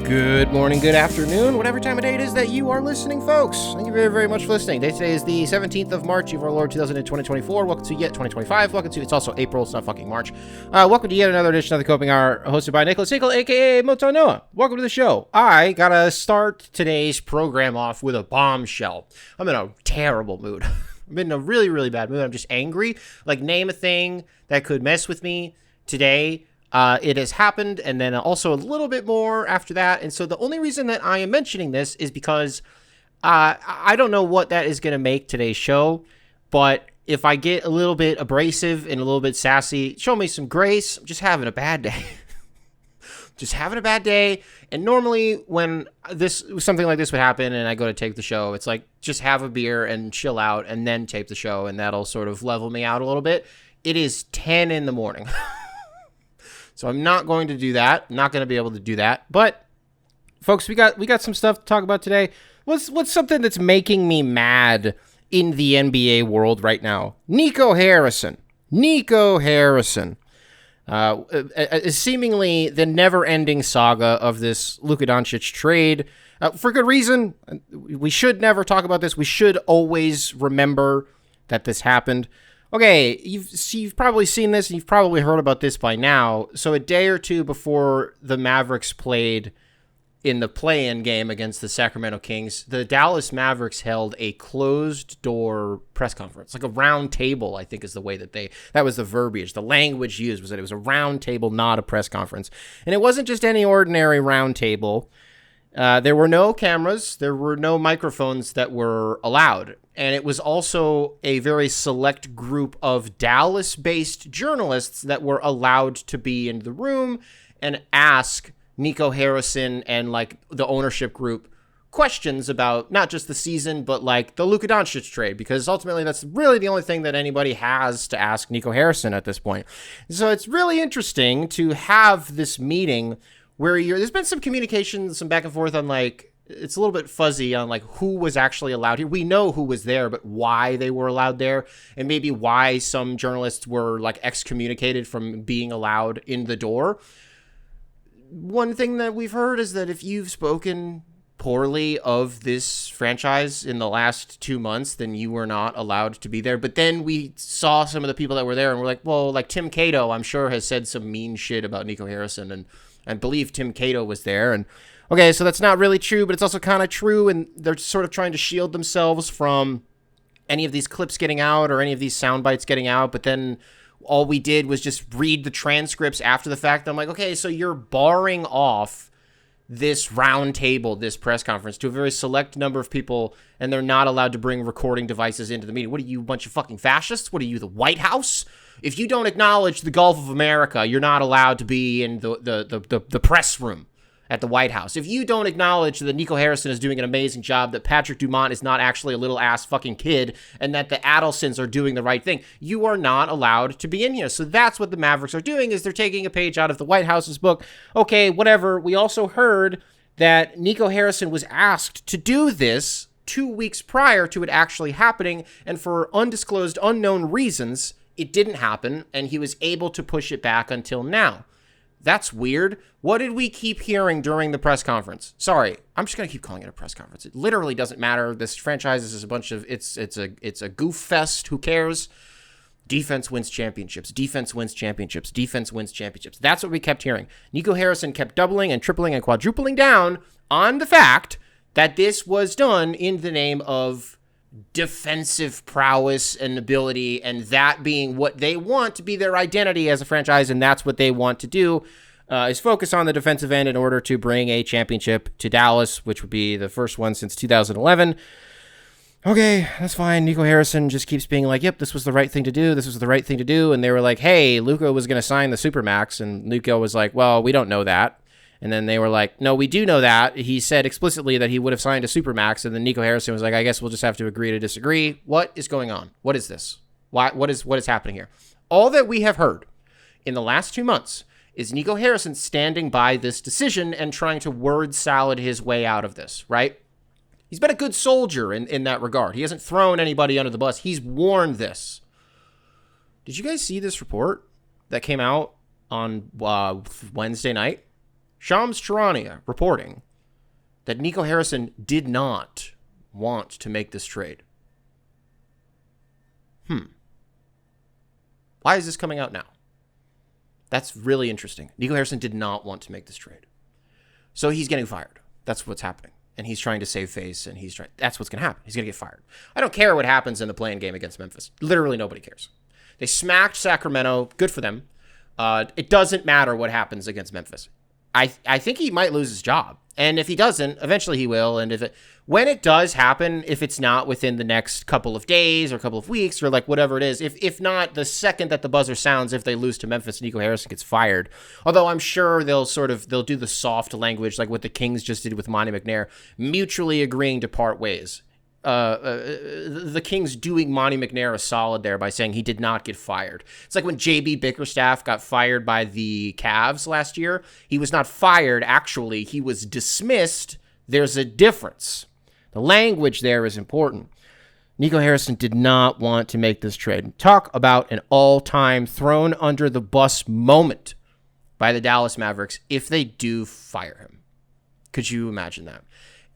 Good morning, good afternoon, whatever time of day it is that you are listening, folks. Thank you very, very much for listening. Today is the 17th of March of our Lord 2024. Welcome to yet 2025. Welcome to, it's also April, it's not fucking March. Welcome to yet another edition of the Coping Hour, hosted by Nicholas Hinkle, aka Moto Noah. Welcome to the show. I gotta start today's program off with a bombshell. I'm in a terrible mood. I'm in a really, really bad mood. I'm just angry. Like, name a thing that could mess with me today. It has happened, and then also a little bit more after that. And so the only reason that I am mentioning this is because I don't know what that is going to make today's show, but if I get a little bit abrasive and a little bit sassy, show me some grace. I'm just having a bad day. Just having a bad day. And normally when something like this would happen and I go to tape the show, it's like, just have a beer and chill out and then tape the show, and that'll sort of level me out a little bit. It is 10 in the morning. So I'm not going to do that. I'm not going to be able to do that. But folks, we got some stuff to talk about today. What's something that's making me mad in the NBA world right now? Nico Harrison. Seemingly the never-ending saga of this Luka Doncic trade. For good reason. We should never talk about this. We should always remember that this happened. Okay, you've probably seen this, and you've probably heard about this by now. So a day or two before the Mavericks played in the play-in game against the Sacramento Kings, the Dallas Mavericks held a closed-door press conference, like a round table, I think is the way that was the verbiage. The language used was that it was a round table, not a press conference. And it wasn't just any ordinary round table. There were no cameras. There were no microphones that were allowed. And it was also a very select group of Dallas-based journalists that were allowed to be in the room and ask Nico Harrison and, like, the ownership group questions about not just the season, but, like, the Luka Doncic trade, because ultimately that's really the only thing that anybody has to ask Nico Harrison at this point. So it's really interesting to have this meeting where there's been some communication, some back and forth on, like, it's a little bit fuzzy on, like, who was actually allowed here. We know who was there, but why they were allowed there, and maybe why some journalists were, like, excommunicated from being allowed in the door. One thing that we've heard is that if you've spoken poorly of this franchise in the last 2 months, then you were not allowed to be there. But then we saw some of the people that were there, and we're like, well, like, Tim Cato, I'm sure, has said some mean shit about Nico Harrison, and I believe Tim Cato was there. And okay, so that's not really true, but it's also kind of true, and they're sort of trying to shield themselves from any of these clips getting out or any of these sound bites getting out. But then all we did was just read the transcripts after the fact. I'm like, okay, so you're barring off this round table, this press conference, to a very select number of people, and they're not allowed to bring recording devices into the meeting. What are you, a bunch of fucking fascists? What are you, the White House? If you don't acknowledge the Gulf of America, you're not allowed to be in the press room at the White House. If you don't acknowledge that Nico Harrison is doing an amazing job, that Patrick Dumont is not actually a little ass fucking kid, and that the Adelsons are doing the right thing, you are not allowed to be in here. So that's what the Mavericks are doing, is they're taking a page out of the White House's book. Okay, whatever. We also heard that Nico Harrison was asked to do this 2 weeks prior to it actually happening, and for undisclosed, unknown reasons, it didn't happen, and he was able to push it back until now. That's weird. What did we keep hearing during the press conference? Sorry, I'm just going to keep calling it a press conference. It literally doesn't matter. This franchise is a bunch of, it's a goof fest. Who cares? Defense wins championships. Defense wins championships. Defense wins championships. That's what we kept hearing. Nico Harrison kept doubling and tripling and quadrupling down on the fact that this was done in the name of defensive prowess and ability, and that being what they want to be their identity as a franchise, and that's what they want to do, is focus on the defensive end in order to bring a championship to Dallas, which would be the first one since 2011. Okay, that's fine. Nico Harrison just keeps being like, yep, this was the right thing to do. This was the right thing to do. And they were like, hey, Luka was going to sign the Supermax. And Luka was like, well, we don't know that. And then they were like, no, we do know that. He said explicitly that he would have signed a Supermax. And then Nico Harrison was like, I guess we'll just have to agree to disagree. What is going on? What is this? What is happening here? All that we have heard in the last 2 months is Nico Harrison standing by this decision and trying to word salad his way out of this, right? He's been a good soldier in that regard. He hasn't thrown anybody under the bus. He's warned this. Did you guys see this report that came out on Wednesday night? Shams Charania reporting that Nico Harrison did not want to make this trade. Why is this coming out now? That's really interesting. Nico Harrison did not want to make this trade. So he's getting fired. That's what's happening. And he's trying to save face, and that's what's going to happen. He's going to get fired. I don't care what happens in the play-in game against Memphis. Literally nobody cares. They smacked Sacramento. Good for them. It doesn't matter what happens against Memphis. I think he might lose his job. And if he doesn't, eventually he will. And when it does happen, if it's not within the next couple of days or couple of weeks or like whatever it is, if not the second that the buzzer sounds, if they lose to Memphis, Nico Harrison gets fired. Although I'm sure they'll do the soft language like what the Kings just did with Monty McNair, mutually agreeing to part ways. The Kings doing Monty McNair a solid there by saying he did not get fired. It's like when JB Bickerstaff got fired by the Cavs last year. He was not fired, actually. He was dismissed. There's a difference. The language there is important. Nico Harrison did not want to make this trade. Talk about an all-time thrown under the bus moment by the Dallas Mavericks if they do fire him. Could you imagine that?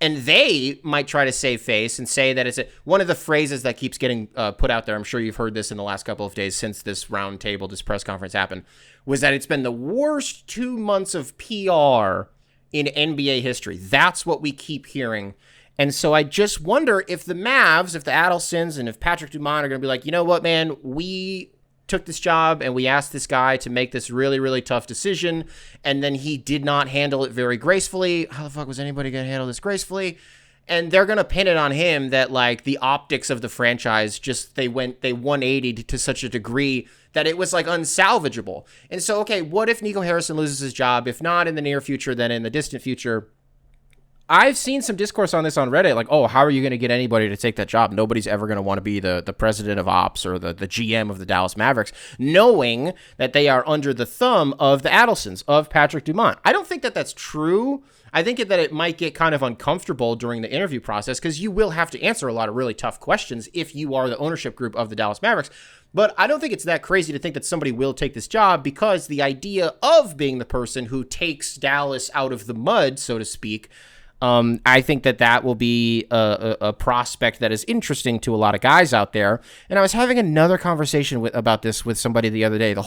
And they might try to save face and say that it's one of the phrases that keeps getting put out there. I'm sure you've heard this in the last couple of days since this round table, this press conference happened, was that it's been the worst 2 months of PR in NBA history. That's what we keep hearing. And so I just wonder if the Mavs, if the Adelsons, and if Patrick Dumont are going to be like, you know what, man, we took this job and we asked this guy to make this really, really tough decision, and then he did not handle it very gracefully. How the fuck was anybody going to handle this gracefully? And they're going to pin it on him that like the optics of the franchise just they 180'd to such a degree that it was like unsalvageable. And so, okay, what if Nico Harrison loses his job? If not in the near future, then in the distant future. I've seen some discourse on this on Reddit, like, oh, how are you going to get anybody to take that job? Nobody's ever going to want to be the president of ops or the GM of the Dallas Mavericks, knowing that they are under the thumb of the Adelsons, of Patrick Dumont. I don't think that that's true. I think that it might get kind of uncomfortable during the interview process because you will have to answer a lot of really tough questions if you are the ownership group of the Dallas Mavericks. But I don't think it's that crazy to think that somebody will take this job because the idea of being the person who takes Dallas out of the mud, so to speak, I think that will be a prospect that is interesting to a lot of guys out there. And I was having another conversation about this with somebody the other day. The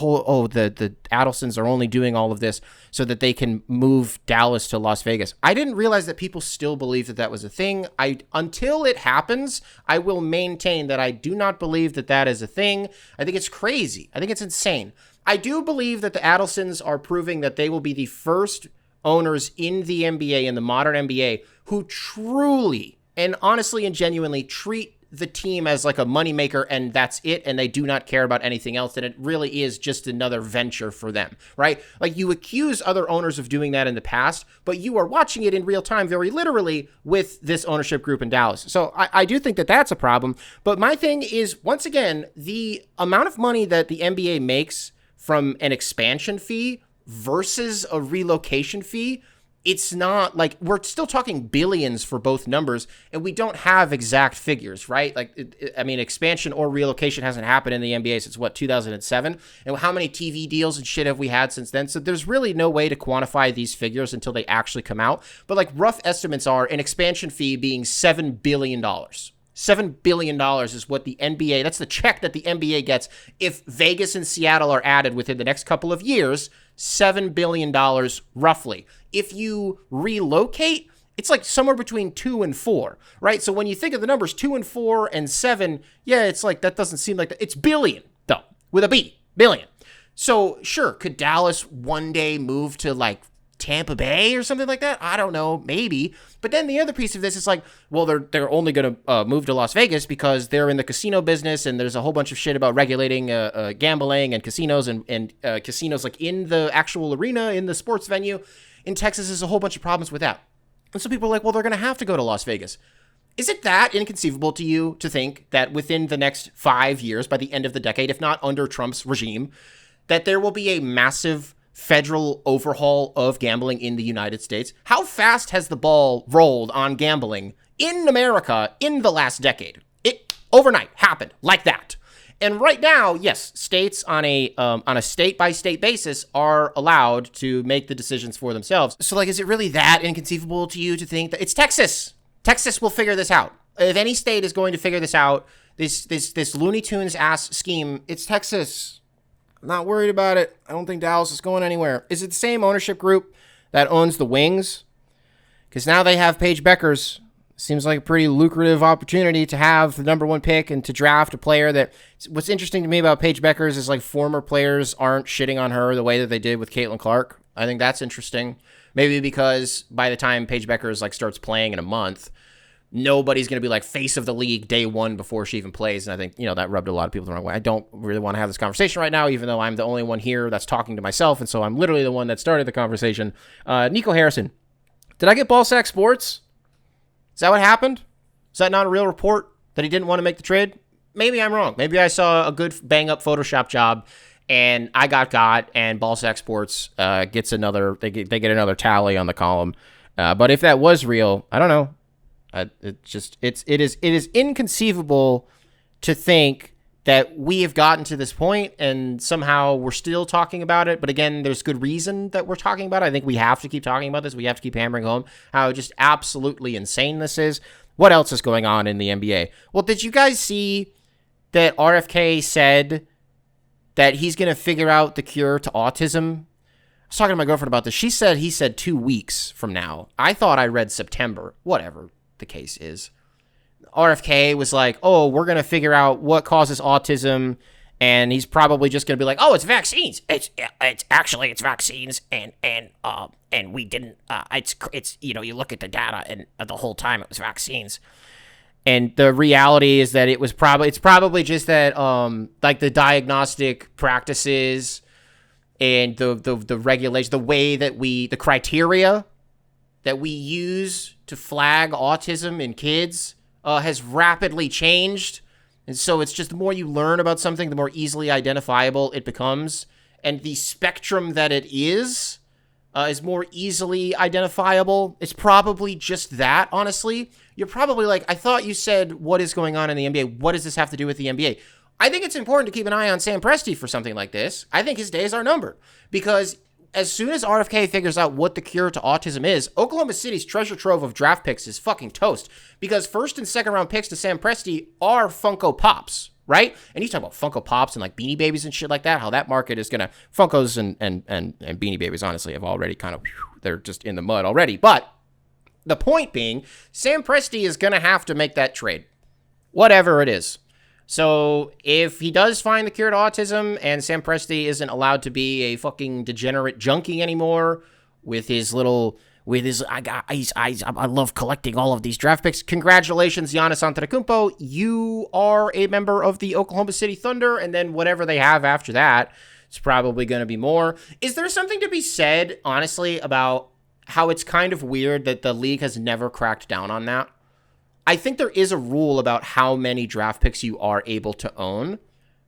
Adelsons are only doing all of this so that they can move Dallas to Las Vegas. I didn't realize that people still believe that was a thing. Until it happens, I will maintain that I do not believe that is a thing. I think it's crazy. I think it's insane. I do believe that the Adelsons are proving that they will be the first owners in the NBA, in the modern NBA, who truly and honestly and genuinely treat the team as like a moneymaker and that's it, and they do not care about anything else, and it really is just another venture for them, right? Like you accuse other owners of doing that in the past, but you are watching it in real time very literally with this ownership group in Dallas. So I do think that that's a problem. But my thing is, once again, the amount of money that the NBA makes from an expansion fee versus a relocation fee, it's not like we're still talking billions for both numbers, and we don't have exact figures, right? Like, expansion or relocation hasn't happened in the NBA since 2007, and how many TV deals and shit have we had since then? So there's really no way to quantify these figures until they actually come out. But like rough estimates are an expansion fee being $7 billion. $7 billion is what the NBA, that's the check that the NBA gets if Vegas and Seattle are added within the next couple of years. $7 billion roughly. If you relocate, it's like somewhere between 2 and 4, right? So when you think of the numbers 2 and 4 and 7, yeah, it's like that doesn't seem like that. It's billion, though, with a B, billion. So sure, could Dallas one day move to like Tampa Bay or something like that? I don't know, maybe. But then the other piece of this is like, well, they're only going to move to Las Vegas because they're in the casino business, and there's a whole bunch of shit about regulating gambling and casinos and casinos like in the actual arena, in the sports venue. In Texas, there's a whole bunch of problems with that. And so people are like, well, they're going to have to go to Las Vegas. Is it that inconceivable to you to think that within the next 5 years, by the end of the decade, if not under Trump's regime, that there will be a massive federal overhaul of gambling in the United States? How fast has the ball rolled on gambling in America in the last decade? It overnight happened like that. And right now, yes, states on a state-by-state basis are allowed to make the decisions for themselves. So, like, is it really that inconceivable to you to think that it's Texas? Texas will figure this out. If any state is going to figure this out, this Looney Tunes ass scheme, it's Texas. I'm not worried about it. I don't think Dallas is going anywhere. Is it the same ownership group that owns the Wings? Because now they have Paige Beckers. Seems like a pretty lucrative opportunity to have the number one pick and to draft a player that... What's interesting to me about Paige Beckers is, like, former players aren't shitting on her the way that they did with Caitlin Clark. I think that's interesting. Maybe because by the time Paige Beckers, like, starts playing in a month, nobody's going to be, like, face of the league day one before she even plays. And I think, that rubbed a lot of people the wrong way. I don't really want to have this conversation right now, even though I'm the only one here that's talking to myself. And so I'm literally the one that started the conversation. Nico Harrison. Did I get Ballsack Sports? Is that what happened? Is that not a real report that he didn't want to make the trade? Maybe I'm wrong. Maybe I saw a good bang-up Photoshop job, and I got, and Ballsack Sports gets another. They get another tally on the column. But if that was real, I don't know. It is inconceivable to think that we have gotten to this point and somehow we're still talking about it. But again, there's good reason that we're talking about it. I think we have to keep talking about this. We have to keep hammering home how just absolutely insane this is. What else is going on in the NBA? Well, did you guys see that RFK said that he's going to figure out the cure to autism? I was talking to my girlfriend about this. He said 2 weeks from now. I thought I read September. Whatever the case is. RFK was like, oh, we're going to figure out what causes autism, and he's probably just going to be like, oh, it's vaccines. It's vaccines, and we didn't, it's you look at the data, and the whole time it was vaccines. And the reality is that it's probably just that, like the diagnostic practices and the regulation, the way that the criteria that we use to flag autism in kids has rapidly changed. And so it's just the more you learn about something, the more easily identifiable it becomes. And the spectrum that it is more easily identifiable. It's probably just that, honestly. You're probably like, I thought you said, what is going on in the NBA? What does this have to do with the NBA? I think it's important to keep an eye on Sam Presti for something like this. I think his days are numbered. Because as soon as RFK figures out what the cure to autism is, Oklahoma City's treasure trove of draft picks is fucking toast. Because first and second round picks to Sam Presti are Funko Pops, right? And you talk about Funko Pops and like Beanie Babies and shit like that, how that market is going to... Funkos and Beanie Babies, honestly, have already kind of... They're just in the mud already. But the point being, Sam Presti is going to have to make that trade. Whatever it is. So if he does find the cure to autism and Sam Presti isn't allowed to be a fucking degenerate junkie anymore I love collecting all of these draft picks. Congratulations, Giannis Antetokounmpo. You are a member of the Oklahoma City Thunder, and then whatever they have after that, it's probably going to be more. Is there something to be said, honestly, about how it's kind of weird that the league has never cracked down on that? I think there is a rule about how many draft picks you are able to own.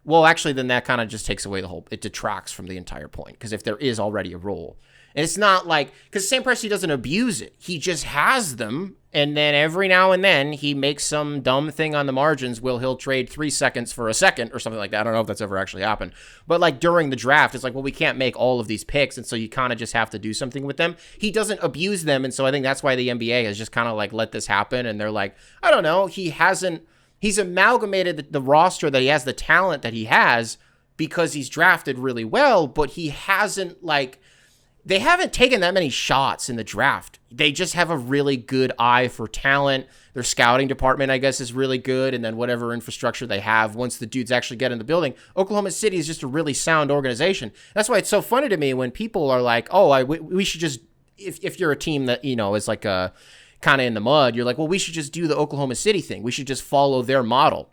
Well, actually, then that kind of just takes away it detracts from the entire point. Because if there is already a rule, and it's not like, because Sam Presti doesn't abuse it. He just has them. And then every now and then he makes some dumb thing on the margins. He'll trade 3 seconds for a second or something like that. I don't know if that's ever actually happened. But like during the draft, it's like, well, we can't make all of these picks. And so you kind of just have to do something with them. He doesn't abuse them. And so I think that's why the NBA has just kind of like let this happen. And they're like, I don't know. He's amalgamated the roster that he has, the talent that he has, because he's drafted really well. But he hasn't they haven't taken that many shots in the draft. They just have a really good eye for talent. Their scouting department, I guess, is really good. And then whatever infrastructure they have, once the dudes actually get in the building, Oklahoma City is just a really sound organization. That's why it's so funny to me when people are like, oh, we should just, if you're a team that, is like a kind of in the mud, you're like, well, we should just do the Oklahoma City thing. We should just follow their model.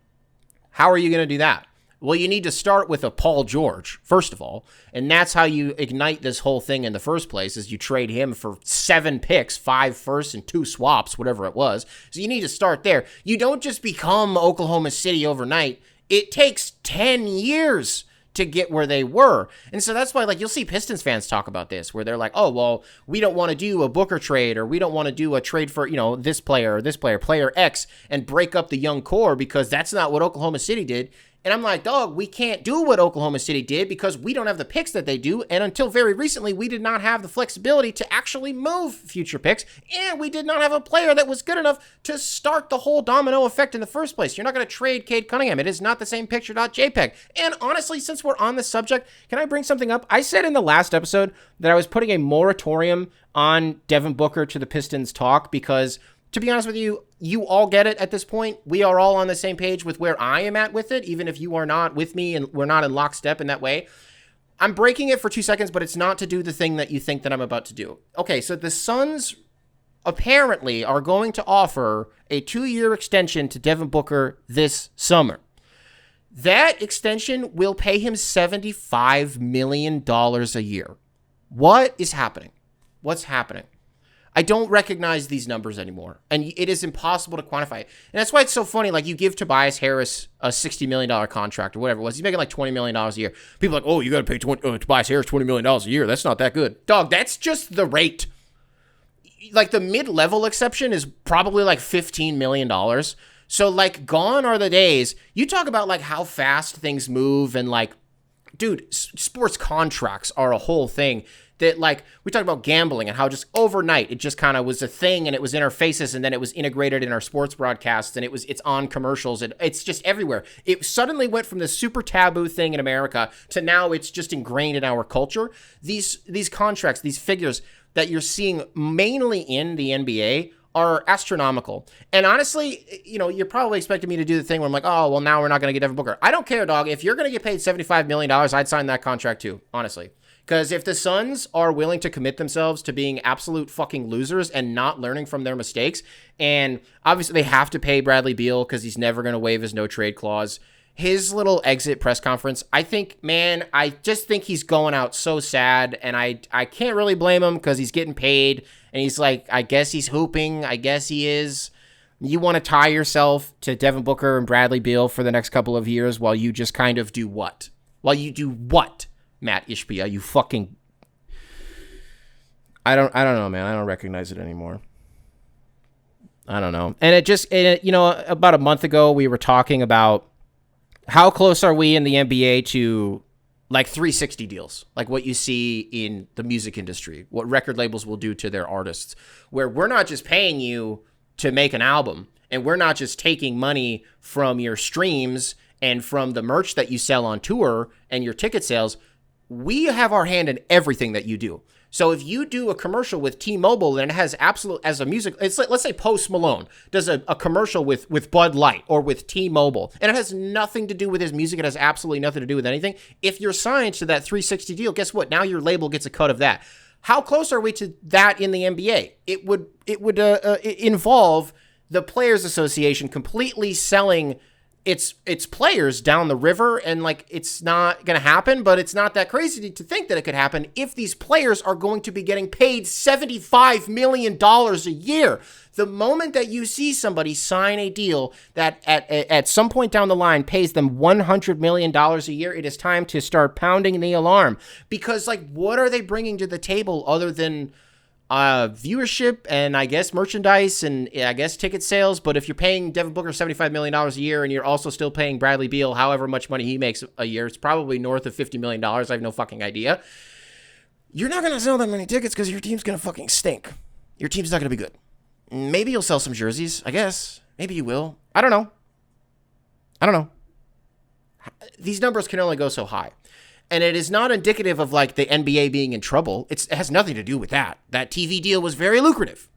How are you going to do that? Well, you need to start with a Paul George, first of all, and that's how you ignite this whole thing in the first place, is you trade him for 7 picks, 5 firsts, and 2 swaps, whatever it was. So you need to start there. You don't just become Oklahoma City overnight. It takes 10 years to get where they were. And so that's why, you'll see Pistons fans talk about this, where they're like, oh, well, we don't want to do a Booker trade, or we don't want to do a trade for, this player, player X, and break up the young core, because that's not what Oklahoma City did. And I'm like, dog, we can't do what Oklahoma City did because we don't have the picks that they do. And until very recently, we did not have the flexibility to actually move future picks. And we did not have a player that was good enough to start the whole domino effect in the first place. You're not going to trade Cade Cunningham. It is not the same picture.jpg. And honestly, since we're on the subject, can I bring something up? I said in the last episode that I was putting a moratorium on Devin Booker to the Pistons talk because, to be honest with you, you all get it at this point. We are all on the same page with where I am at with it, even if you are not with me and we're not in lockstep in that way. I'm breaking it for 2 seconds, but it's not to do the thing that you think that I'm about to do. Okay, so the Suns apparently are going to offer a 2-year extension to Devin Booker this summer. That extension will pay him $75 million a year. What is happening? What's happening? I don't recognize these numbers anymore, and it is impossible to quantify it. And that's why it's so funny. Like, you give Tobias Harris a $60 million contract or whatever it was. He's making like $20 million a year. People are like, oh, you got to pay Tobias Harris $20 million a year. That's not that good. Dog, that's just the rate. Like, the mid-level exception is probably like $15 million. So, like, gone are the days. You talk about, like, how fast things move and, like, dude, sports contracts are a whole thing. That, like, we talked about gambling and how just overnight it just kind of was a thing and it was in our faces and then it was integrated in our sports broadcasts and it's on commercials and it's just everywhere. It suddenly went from this super taboo thing in America to now it's just ingrained in our culture. These contracts, these figures that you're seeing mainly in the NBA are astronomical. And honestly, you know, you're probably expecting me to do the thing where I'm like, oh, well, now we're not going to get Devin Booker. I don't care, dog. If you're going to get paid $75 million, I'd sign that contract too, honestly. Because if the Suns are willing to commit themselves to being absolute fucking losers and not learning from their mistakes, and obviously they have to pay Bradley Beal because he's never going to waive his no-trade clause, his little exit press conference, I think, man, I just think he's going out so sad, and I can't really blame him because he's getting paid, and he's like, I guess he's hooping, I guess he is. You want to tie yourself to Devin Booker and Bradley Beal for the next couple of years while you just kind of do what? While you do what? Matt Ishbia, you fucking... I don't know, man. I don't recognize it anymore. I don't know. And you know, about a month ago, we were talking about how close are we in the NBA to, like, 360 deals, like what you see in the music industry, what record labels will do to their artists, where we're not just paying you to make an album, and we're not just taking money from your streams and from the merch that you sell on tour and your ticket sales. We have our hand in everything that you do. So if you do a commercial with T-Mobile and it has as a music, it's like, let's say Post Malone does a commercial with Bud Light or with T-Mobile, and it has nothing to do with his music. It has absolutely nothing to do with anything. If you're signed to that 360 deal, guess what? Now your label gets a cut of that. How close are we to that in the NBA? It would involve the Players Association completely selling its players down the river, and like, it's not going to happen, but it's not that crazy to think that it could happen if these players are going to be getting paid $75 million a year. The moment that you see somebody sign a deal that at some point down the line pays them $100 million a year, it is time to start pounding the alarm, because, like, what are they bringing to the table other than viewership and I guess merchandise and I guess ticket sales? But if you're paying Devin Booker $75 million a year and you're also still paying Bradley Beal however much money he makes a year, it's probably north of $50 million. I have no fucking idea. You're not going to sell that many tickets because your team's going to fucking stink. Your team's not going to be good. Maybe you'll sell some jerseys, I guess. Maybe you will. I don't know. These numbers can only go so high. And it is not indicative of, like, the NBA being in trouble. It has nothing to do with that. That TV deal was very lucrative.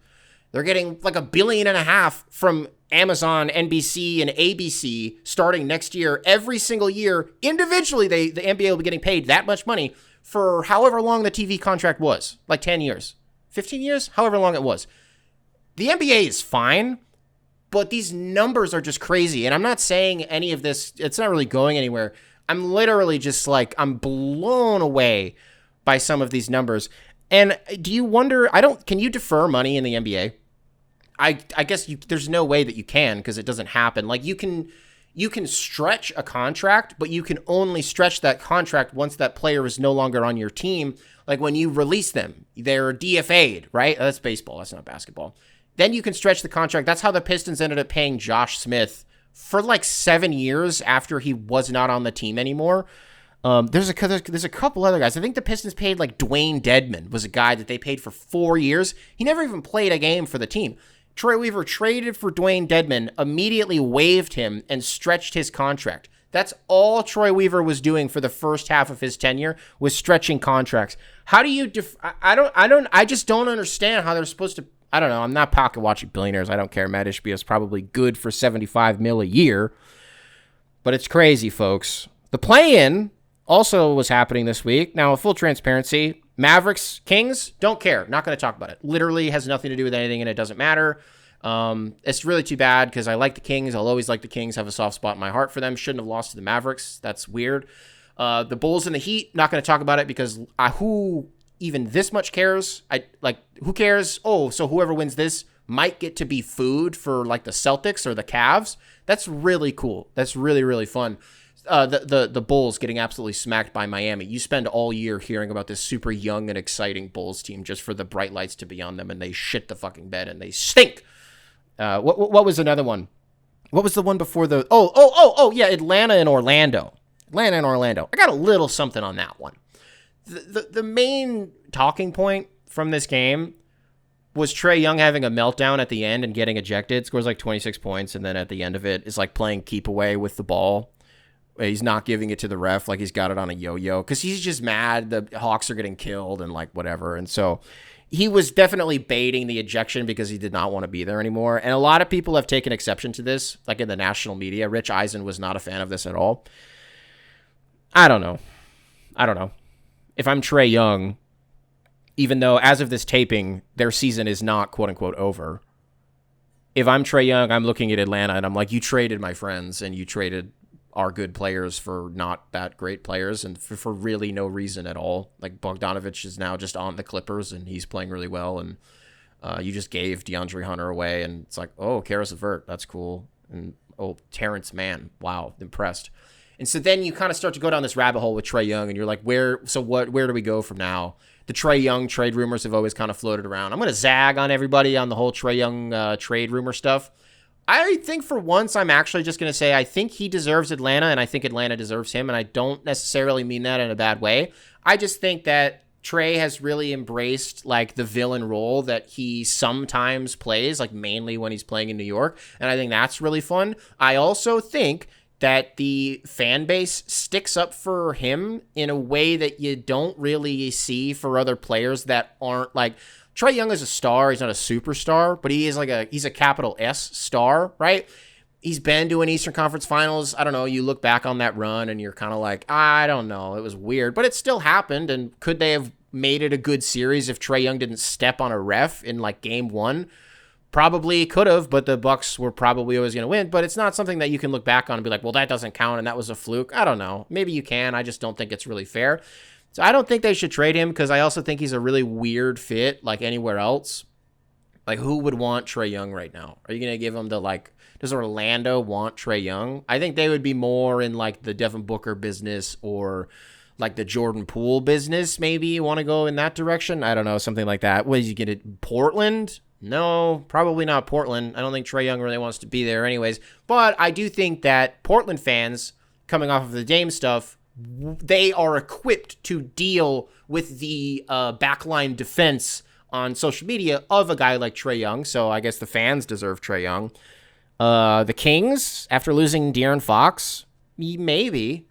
They're getting like $1.5 billion from Amazon, NBC, and ABC starting next year. Every single year, individually, the NBA will be getting paid that much money for however long the TV contract was. Like 10 years, 15 years, however long it was. The NBA is fine, but these numbers are just crazy. And I'm not saying any of this, it's not really going anywhere. I'm literally just like, I'm blown away by some of these numbers. And do you wonder, can you defer money in the NBA? I guess there's no way that you can, because it doesn't happen. Like, you can stretch a contract, but you can only stretch that contract once that player is no longer on your team. Like, when you release them, they're DFA'd, right? That's baseball. That's not basketball. Then you can stretch the contract. That's how the Pistons ended up paying Josh Smith for like 7 years after he was not on the team anymore. There's a couple other guys. I think the Pistons paid like Dwayne Dedmon was a guy that they paid for 4 years. He never even played a game for the team. Troy Weaver traded for Dwayne Dedmon, immediately waived him, and stretched his contract. That's all Troy Weaver was doing for the first half of his tenure, was stretching contracts. How do you I just don't understand how they're supposed to. I don't know. I'm not pocket watching billionaires. I don't care. Matt Ishbia is probably good for $75 million a year, but it's crazy, folks. The play-in also was happening this week. Now, full transparency, Mavericks, Kings, don't care. Not going to talk about it. Literally has nothing to do with anything, and it doesn't matter. It's really too bad because I like the Kings. I'll always like the Kings. Have a soft spot in my heart for them. Shouldn't have lost to the Mavericks. That's weird. The Bulls and the Heat, not going to talk about it because who even this much cares? Who cares? Oh, so whoever wins this might get to be food for like the Celtics or the Cavs. That's really cool. That's really, really fun. The Bulls getting absolutely smacked by Miami. You spend all year hearing about this super young and exciting Bulls team just for the bright lights to be on them, and they shit the fucking bed and they stink. What was another one? What was the one before the? Yeah, Atlanta and Orlando. I got a little something on that one. The main talking point from this game was Trae Young having a meltdown at the end and getting ejected. Scores like 26 points, and then at the end of it is like playing keep away with the ball. He's not giving it to the ref like he's got it on a yo-yo because he's just mad the Hawks are getting killed and like whatever. And so he was definitely baiting the ejection because he did not want to be there anymore. And a lot of people have taken exception to this, like in the national media. Rich Eisen was not a fan of this at all. I don't know. If I'm Trae Young, even though as of this taping, their season is not quote unquote over. If I'm Trae Young, I'm looking at Atlanta and I'm like, you traded my friends and you traded are good players for not that great players and for really no reason at all. Like Bogdanovich is now just on the Clippers and he's playing really well. And you just gave DeAndre Hunter away and it's like, oh, Karis LeVert, that's cool. And oh, Terrence Mann, wow, impressed. And so then you kind of start to go down this rabbit hole with Trae Young and you're like, where do we go from now? The Trae Young trade rumors have always kind of floated around. I'm going to zag on everybody on the whole Trae Young trade rumor stuff. I think for once I'm actually just going to say I think he deserves Atlanta and I think Atlanta deserves him, and I don't necessarily mean that in a bad way. I just think that Trae has really embraced like the villain role that he sometimes plays, like mainly when he's playing in New York, and I think that's really fun. I also think that the fan base sticks up for him in a way that you don't really see for other players that aren't like Trae Young is a star. He's not a superstar, but he's a capital S star, right? He's been to an Eastern Conference Finals. I don't know. You look back on that run and you're kind of like, I don't know. It was weird, but it still happened. And could they have made it a good series if Trae Young didn't step on a ref in like game one? Probably could have, but the Bucks were probably always going to win. But it's not something that you can look back on and be like, well, that doesn't count and that was a fluke. I don't know. Maybe you can. I just don't think it's really fair. So I don't think they should trade him because I also think he's a really weird fit like anywhere else. Like who would want Trae Young right now? Are you going to give him does Orlando want Trae Young? I think they would be more in like the Devin Booker business or like the Jordan Poole business. Maybe you want to go in that direction. I don't know, something like that. What did you get it? Portland? No, probably not Portland. I don't think Trae Young really wants to be there anyways. But I do think that Portland fans coming off of the Dame stuff, they are equipped to deal with the backline defense on social media of a guy like Trae Young. So I guess the fans deserve Trae Young. The Kings, after losing De'Aaron Fox, maybe.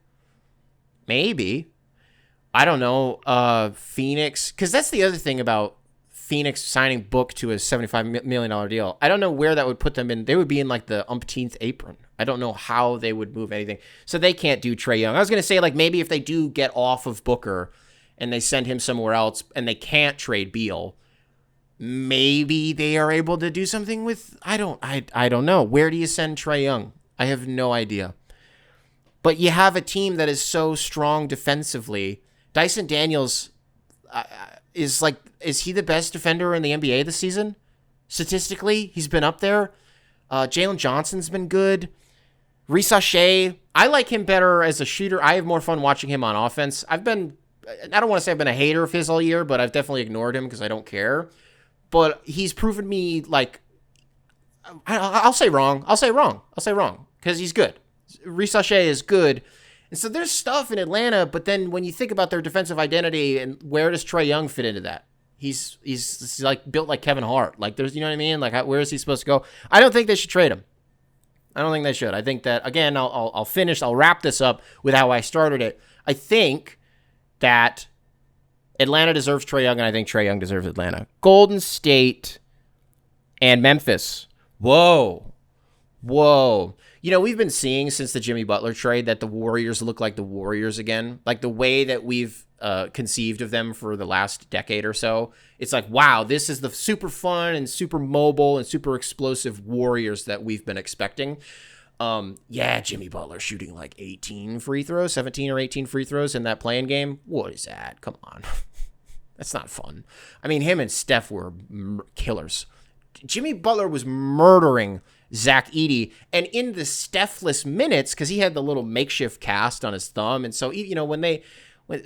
I don't know. Phoenix, because that's the other thing about Phoenix signing Book to a $75 million deal. I don't know where that would put them in. They would be in like the umpteenth apron. I don't know how they would move anything. So they can't do Trae Young. I was going to say like maybe if they do get off of Booker and they send him somewhere else and they can't trade Beal, maybe they are able to do something with, I don't know. Where do you send Trae Young? I have no idea. But you have a team that is so strong defensively. Dyson Daniels is he the best defender in the NBA this season? Statistically, he's been up there. Jalen Johnson's been good. Risa Shea, I like him better as a shooter. I have more fun watching him on offense. I don't want to say I've been a hater of his all year, but I've definitely ignored him because I don't care. But he's proven me like, I'll say wrong. Because because he's good. Reece Sachet is good. And so there's stuff in Atlanta, but then when you think about their defensive identity and where does Trae Young fit into that? He's like built like Kevin Hart. Like there's, you know what I mean? Like where is he supposed to go? I don't think they should trade him. I don't think they should. I think that, again, I'll wrap this up with how I started it. I think that Atlanta deserves Trae Young, and I think Trae Young deserves Atlanta. Golden State and Memphis. Whoa. You know, we've been seeing since the Jimmy Butler trade that the Warriors look like the Warriors again. Like the way that we've conceived of them for the last decade or so. It's like, wow, this is the super fun and super mobile and super explosive Warriors that we've been expecting. Jimmy Butler shooting like 17 or 18 free throws in that playing game. What is that? Come on. That's not fun. I mean, him and Steph were killers. Jimmy Butler was murdering Zach Edey, and in the Steph-less minutes, because he had the little makeshift cast on his thumb, and so, you know, when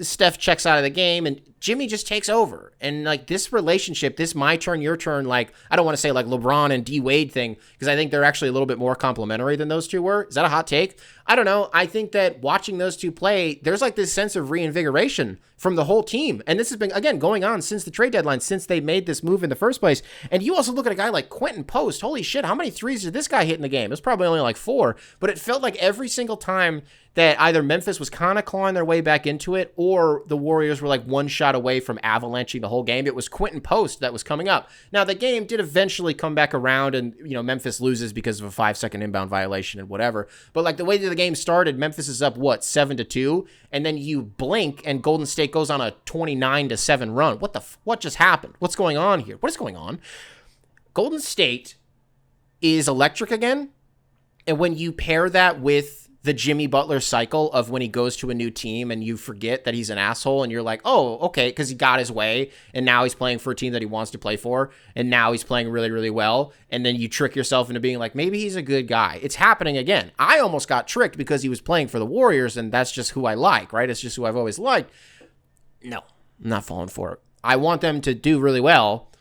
Steph checks out of the game and Jimmy just takes over. And like this relationship, this my turn, your turn, like I don't want to say like LeBron and D Wade thing, because I think they're actually a little bit more complimentary than those two were. Is that a hot take? I don't know. I think that watching those two play, there's like this sense of reinvigoration from the whole team. And this has been, again, going on since the trade deadline, since they made this move in the first place. And you also look at a guy like Quentin Post. Holy shit, how many threes did this guy hit in the game? It was probably only like 4, but it felt like every single time that either Memphis was kind of clawing their way back into it or the Warriors were like one shot away from avalanching the whole game, it was Quentin Post that was coming up. Now, the game did eventually come back around and, you know, Memphis loses because of a 5-second inbound violation and whatever. But like the way that the game started, Memphis is up, 7-2? And then you blink and Golden State goes on a 29-7 run. What just happened? What's going on here? What is going on? Golden State is electric again. And when you pair that with the Jimmy Butler cycle of when he goes to a new team and you forget that he's an asshole and you're like, oh, okay, because he got his way and now he's playing for a team that he wants to play for and now he's playing really, really well. And then you trick yourself into being like, maybe he's a good guy. It's happening again. I almost got tricked because he was playing for the Warriors and that's just who I like, right? It's just who I've always liked. No, I'm not falling for it. I want them to do really well,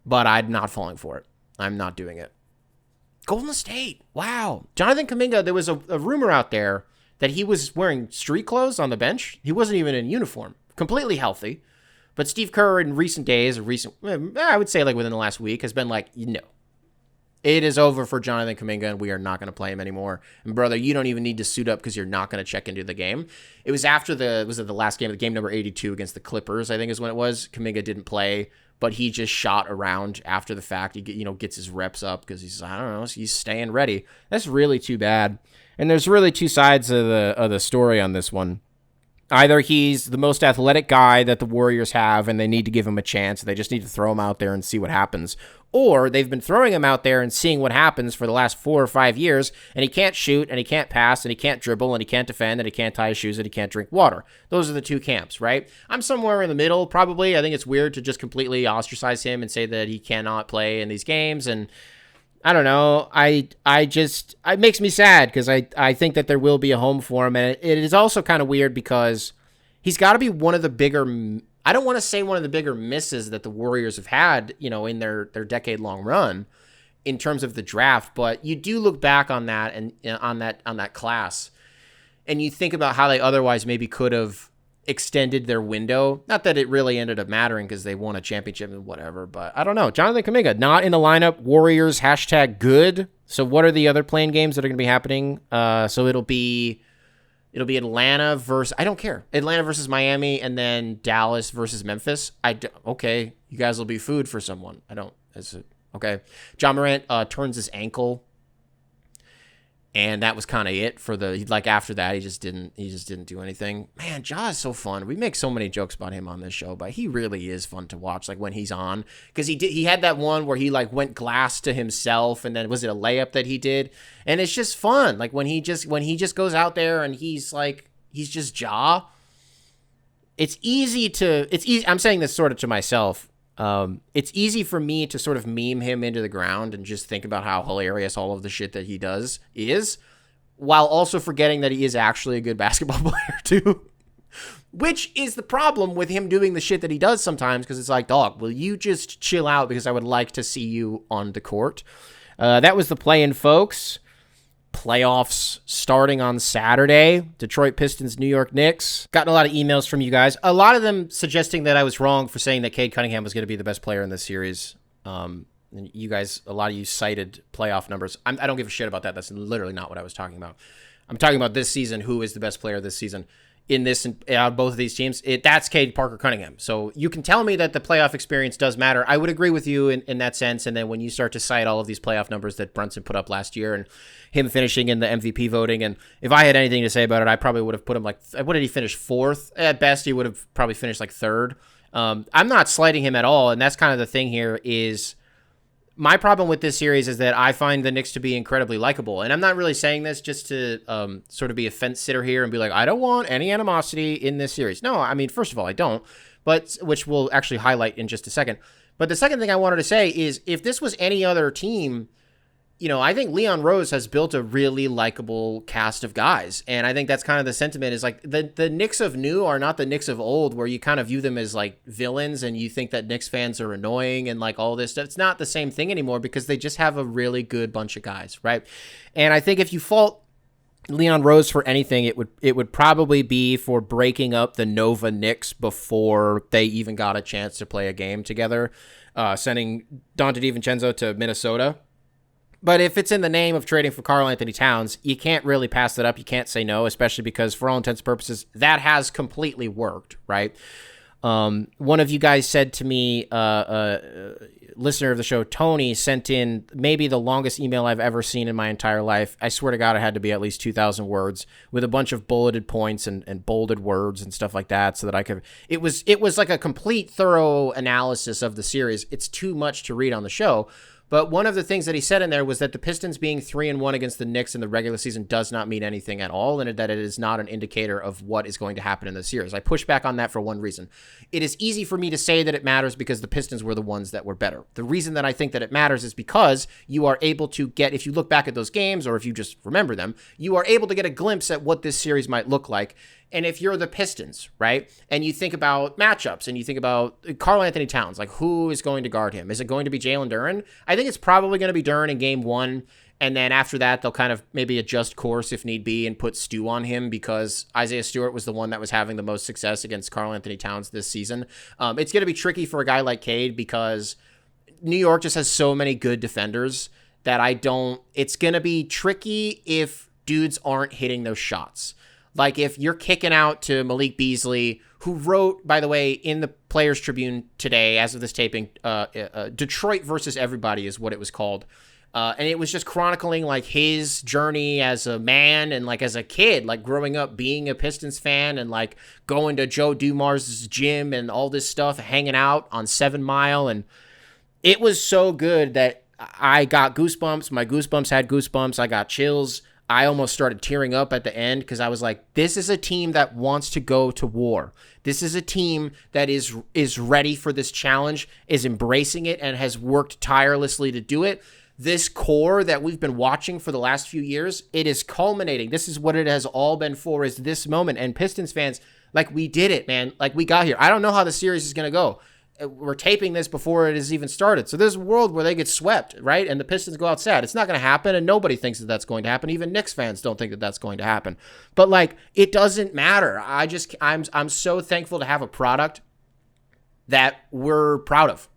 but I'm not falling for it. I'm not doing it. Golden State. Wow. Jonathan Kuminga, there was a rumor out there that he was wearing street clothes on the bench. He wasn't even in uniform. Completely healthy. But Steve Kerr in recent days, I would say like within the last week, has been like, no. It is over for Jonathan Kuminga and we are not going to play him anymore. And brother, you don't even need to suit up because you're not going to check into the game. It was after the last game, the game number 82 against the Clippers, I think is when it was. Kuminga didn't play, but he just shot around after the fact. He gets his reps up because he's staying ready. That's really too bad. And there's really two sides of the story on this one. Either he's the most athletic guy that the Warriors have and they need to give him a chance. They just need to throw him out there and see what happens. Or they've been throwing him out there and seeing what happens for the last 4 or 5 years, and he can't shoot, and he can't pass, and he can't dribble, and he can't defend, and he can't tie his shoes, and he can't drink water. Those are the two camps, right? I'm somewhere in the middle, probably. I think it's weird to just completely ostracize him and say that he cannot play in these games, and I don't know. It makes me sad because I think that there will be a home for him, and it is also kind of weird because he's got to be one of the bigger, I don't want to say one of the bigger misses that the Warriors have had, in their decade-long run in terms of the draft. But you do look back on that and on that class, and you think about how they otherwise maybe could have extended their window. Not that it really ended up mattering because they won a championship and whatever, but I don't know. Jonathan Kuminga, not in the lineup. Warriors, #good. So what are the other playing games that are going to be happening? So it'll be Atlanta versus, I don't care. Atlanta versus Miami, and then Dallas versus Memphis. Okay, you guys will be food for someone. Okay. John Morant turns his ankle, and that was kind of it for after that, he just didn't do anything. Man, Ja is so fun. We make so many jokes about him on this show, but he really is fun to watch, like when he's on, because he had that one where he like went glass to himself, and then was it a layup that he did? And it's just fun. Like when he just goes out there and he's just Ja. It's easy. I'm saying this sort of to myself. It's easy for me to sort of meme him into the ground and just think about how hilarious all of the shit that he does is, while also forgetting that he is actually a good basketball player too, which is the problem with him doing the shit that he does sometimes. Cause it's like, dog, will you just chill out? Because I would like to see you on the court. That was the play-in, folks. playoffs starting on Saturday. Detroit Pistons, New York Knicks. Gotten a lot of emails from you guys. A lot of them suggesting that I was wrong for saying that Cade Cunningham was going to be the best player in this series. And you guys, a lot of you cited playoff numbers. I don't give a shit about that. That's literally not what I was talking about. I'm talking about this season. Who is the best player this season in this and both of these teams? That's Cade Parker Cunningham. So you can tell me that the playoff experience does matter. I would agree with you in that sense. And then when you start to cite all of these playoff numbers that Brunson put up last year and him finishing in the MVP voting, and if I had anything to say about it, I probably would have put him like, what did he finish? Fourth? At best, he would have probably finished like third. I'm not slighting him at all. And that's kind of the thing here is, my problem with this series is that I find the Knicks to be incredibly likable. And I'm not really saying this just to sort of be a fence sitter here and be like, I don't want any animosity in this series. No, I mean, first of all, I don't, but which we'll actually highlight in just a second. But the second thing I wanted to say is if this was any other team, you know, I think Leon Rose has built a really likable cast of guys. And I think that's kind of the sentiment is like the Knicks of new are not the Knicks of old where you kind of view them as like villains and you think that Knicks fans are annoying and like all this stuff. It's not the same thing anymore because they just have a really good bunch of guys, right? And I think if you fault Leon Rose for anything, it would probably be for breaking up the Nova Knicks before they even got a chance to play a game together, sending Dante DiVincenzo to Minnesota. But if it's in the name of trading for Karl Anthony Towns, you can't really pass that up. You can't say no, especially because for all intents and purposes, that has completely worked, right? One of you guys said to me, listener of the show, Tony, sent in maybe the longest email I've ever seen in my entire life. I swear to God, it had to be at least 2,000 words with a bunch of bulleted points and bolded words and stuff like that so that I could... It was like a complete, thorough analysis of the series. It's too much to read on the show. But one of the things that he said in there was that the Pistons being 3-1 against the Knicks in the regular season does not mean anything at all, and that it is not an indicator of what is going to happen in the series. I push back on that for one reason. It is easy for me to say that it matters because the Pistons were the ones that were better. The reason that I think that it matters is because you are able to get, if you look back at those games or if you just remember them, you are able to get a glimpse at what this series might look like. And if you're the Pistons, right, and you think about matchups and you think about Karl Anthony Towns, like who is going to guard him? Is it going to be Jalen Duren? I think it's probably going to be Duren in game one. And then after that, they'll kind of maybe adjust course if need be and put Stu on him because Isaiah Stewart was the one that was having the most success against Karl Anthony Towns this season. It's going to be tricky for a guy like Cade because New York just has so many good defenders that it's going to be tricky if dudes aren't hitting those shots. Like if you're kicking out to Malik Beasley, who wrote, by the way, in the Players Tribune today, as of this taping, Detroit versus Everybody is what it was called. And it was just chronicling like his journey as a man and like as a kid, like growing up being a Pistons fan and like going to Joe Dumars' gym and all this stuff, hanging out on 7 Mile. And it was so good that I got goosebumps. My goosebumps had goosebumps. I got chills. I almost started tearing up at the end because I was like, this is a team that wants to go to war. This is a team that is ready for this challenge, is embracing it, and has worked tirelessly to do it. This core that we've been watching for the last few years, it is culminating. This is what it has all been for, is this moment. And Pistons fans, like, we did it, man. Like, we got here. I don't know how the series is going to go. We're taping this before it has even started. So there's a world where they get swept, right? And the Pistons go out sad. It's not going to happen, and nobody thinks that that's going to happen. Even Knicks fans don't think that that's going to happen. But, like, it doesn't matter. I'm so thankful to have a product that we're proud of.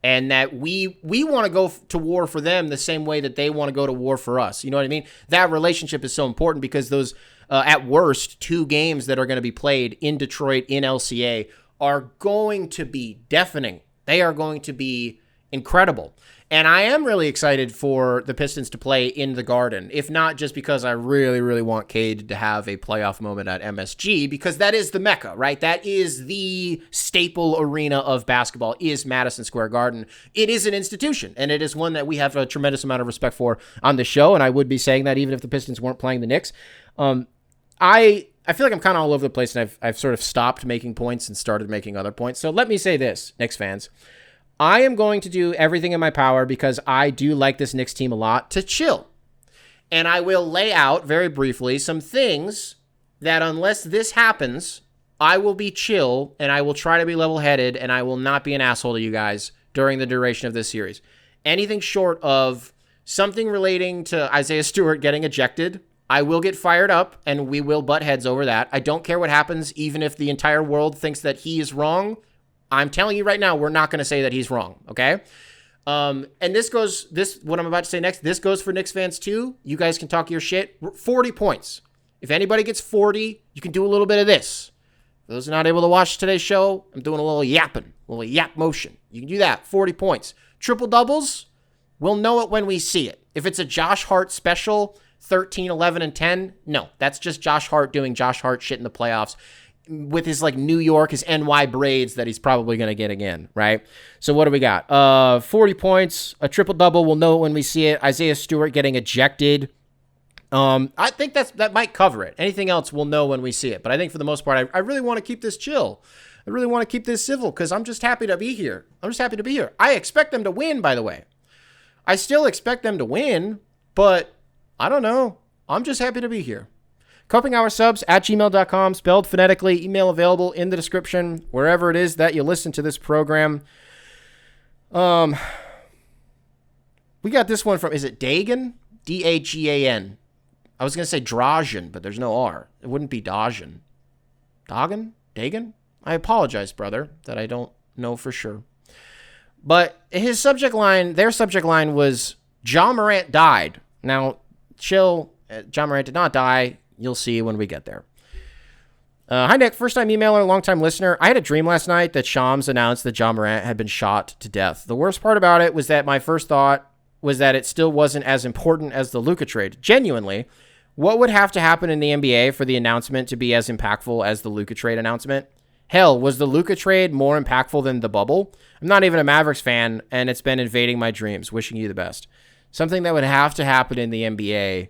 And that we want to go to war for them the same way that they want to go to war for us. You know what I mean? That relationship is so important because those, at worst, 2 games that are going to be played in Detroit, in LCA, are going to be deafening. They are going to be incredible. And I am really excited for the Pistons to play in the Garden, if not just because I really, really want Cade to have a playoff moment at MSG, because that is the Mecca, right? That is the staple arena of basketball, is Madison Square Garden. It is an institution, and it is one that we have a tremendous amount of respect for on the show, and I would be saying that even if the Pistons weren't playing the Knicks. I feel like I'm kind of all over the place, and I've sort of stopped making points and started making other points. So let me say this, Knicks fans. I am going to do everything in my power, because I do like this Knicks team a lot, to chill. And I will lay out very briefly some things that, unless this happens, I will be chill, and I will try to be level-headed, and I will not be an asshole to you guys during the duration of this series. Anything short of something relating to Isaiah Stewart getting ejected, I will get fired up and we will butt heads over that. I don't care what happens, even if the entire world thinks that he is wrong. I'm telling you right now, we're not going to say that he's wrong, okay? And what I'm about to say next, this goes for Knicks fans too. You guys can talk your shit. 40 points. If anybody gets 40, you can do a little bit of this. For those who are not able to watch today's show, I'm doing a little yapping, a little yap motion. You can do that, 40 points. Triple doubles, we'll know it when we see it. If it's a Josh Hart special, 13, 11, and 10. No, that's just Josh Hart doing Josh Hart shit in the playoffs with his like New York, his NY braids that he's probably going to get again, right? So what do we got? 40 points, a triple-double. We'll know it when we see it. Isaiah Stewart getting ejected. I think that might cover it. Anything else, we'll know when we see it. But I think for the most part, I really want to keep this chill. I really want to keep this civil because I'm just happy to be here. I expect them to win, by the way. I still expect them to win, but I don't know. I'm just happy to be here. copingoursubs@gmail.com, spelled phonetically. Email available in the description, wherever it is that you listen to this program. We got this one from, is it Dagan? Dagan. I was going to say Drajan, but there's no R. It wouldn't be Dajan. Dagan? I apologize, brother, that I don't know for sure. But their subject line was, Ja Morant died. Now, chill. Ja Morant did not die. You'll see when we get there. Hi, Nick. First-time emailer, long-time listener. I had a dream last night that Shams announced that Ja Morant had been shot to death. The worst part about it was that my first thought was that it still wasn't as important as the Luka trade. Genuinely, what would have to happen in the NBA for the announcement to be as impactful as the Luka trade announcement? Hell, was the Luka trade more impactful than the bubble? I'm not even a Mavericks fan, and it's been invading my dreams. Wishing you the best. Something that would have to happen in the NBA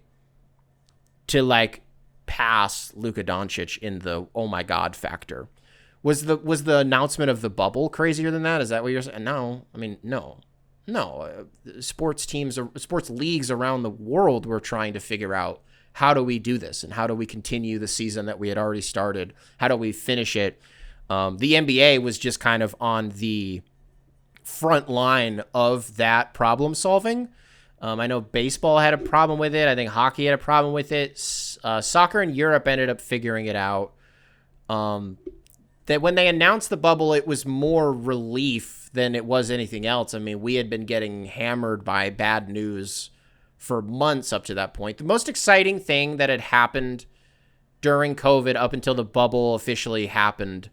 to, like, pass Luka Doncic in the oh my god factor. Was the announcement of the bubble crazier than that? Is that what you're saying? No. I mean, no. Sports leagues around the world were trying to figure out, how do we do this? And how do we continue the season that we had already started? How do we finish it? The NBA was just kind of on the front line of that problem solving. I know baseball had a problem with it. I think hockey had a problem with it. Soccer in Europe ended up figuring it out. That when they announced the bubble, it was more relief than it was anything else. I mean, we had been getting hammered by bad news for months up to that point. The most exciting thing that had happened during COVID up until the bubble officially happened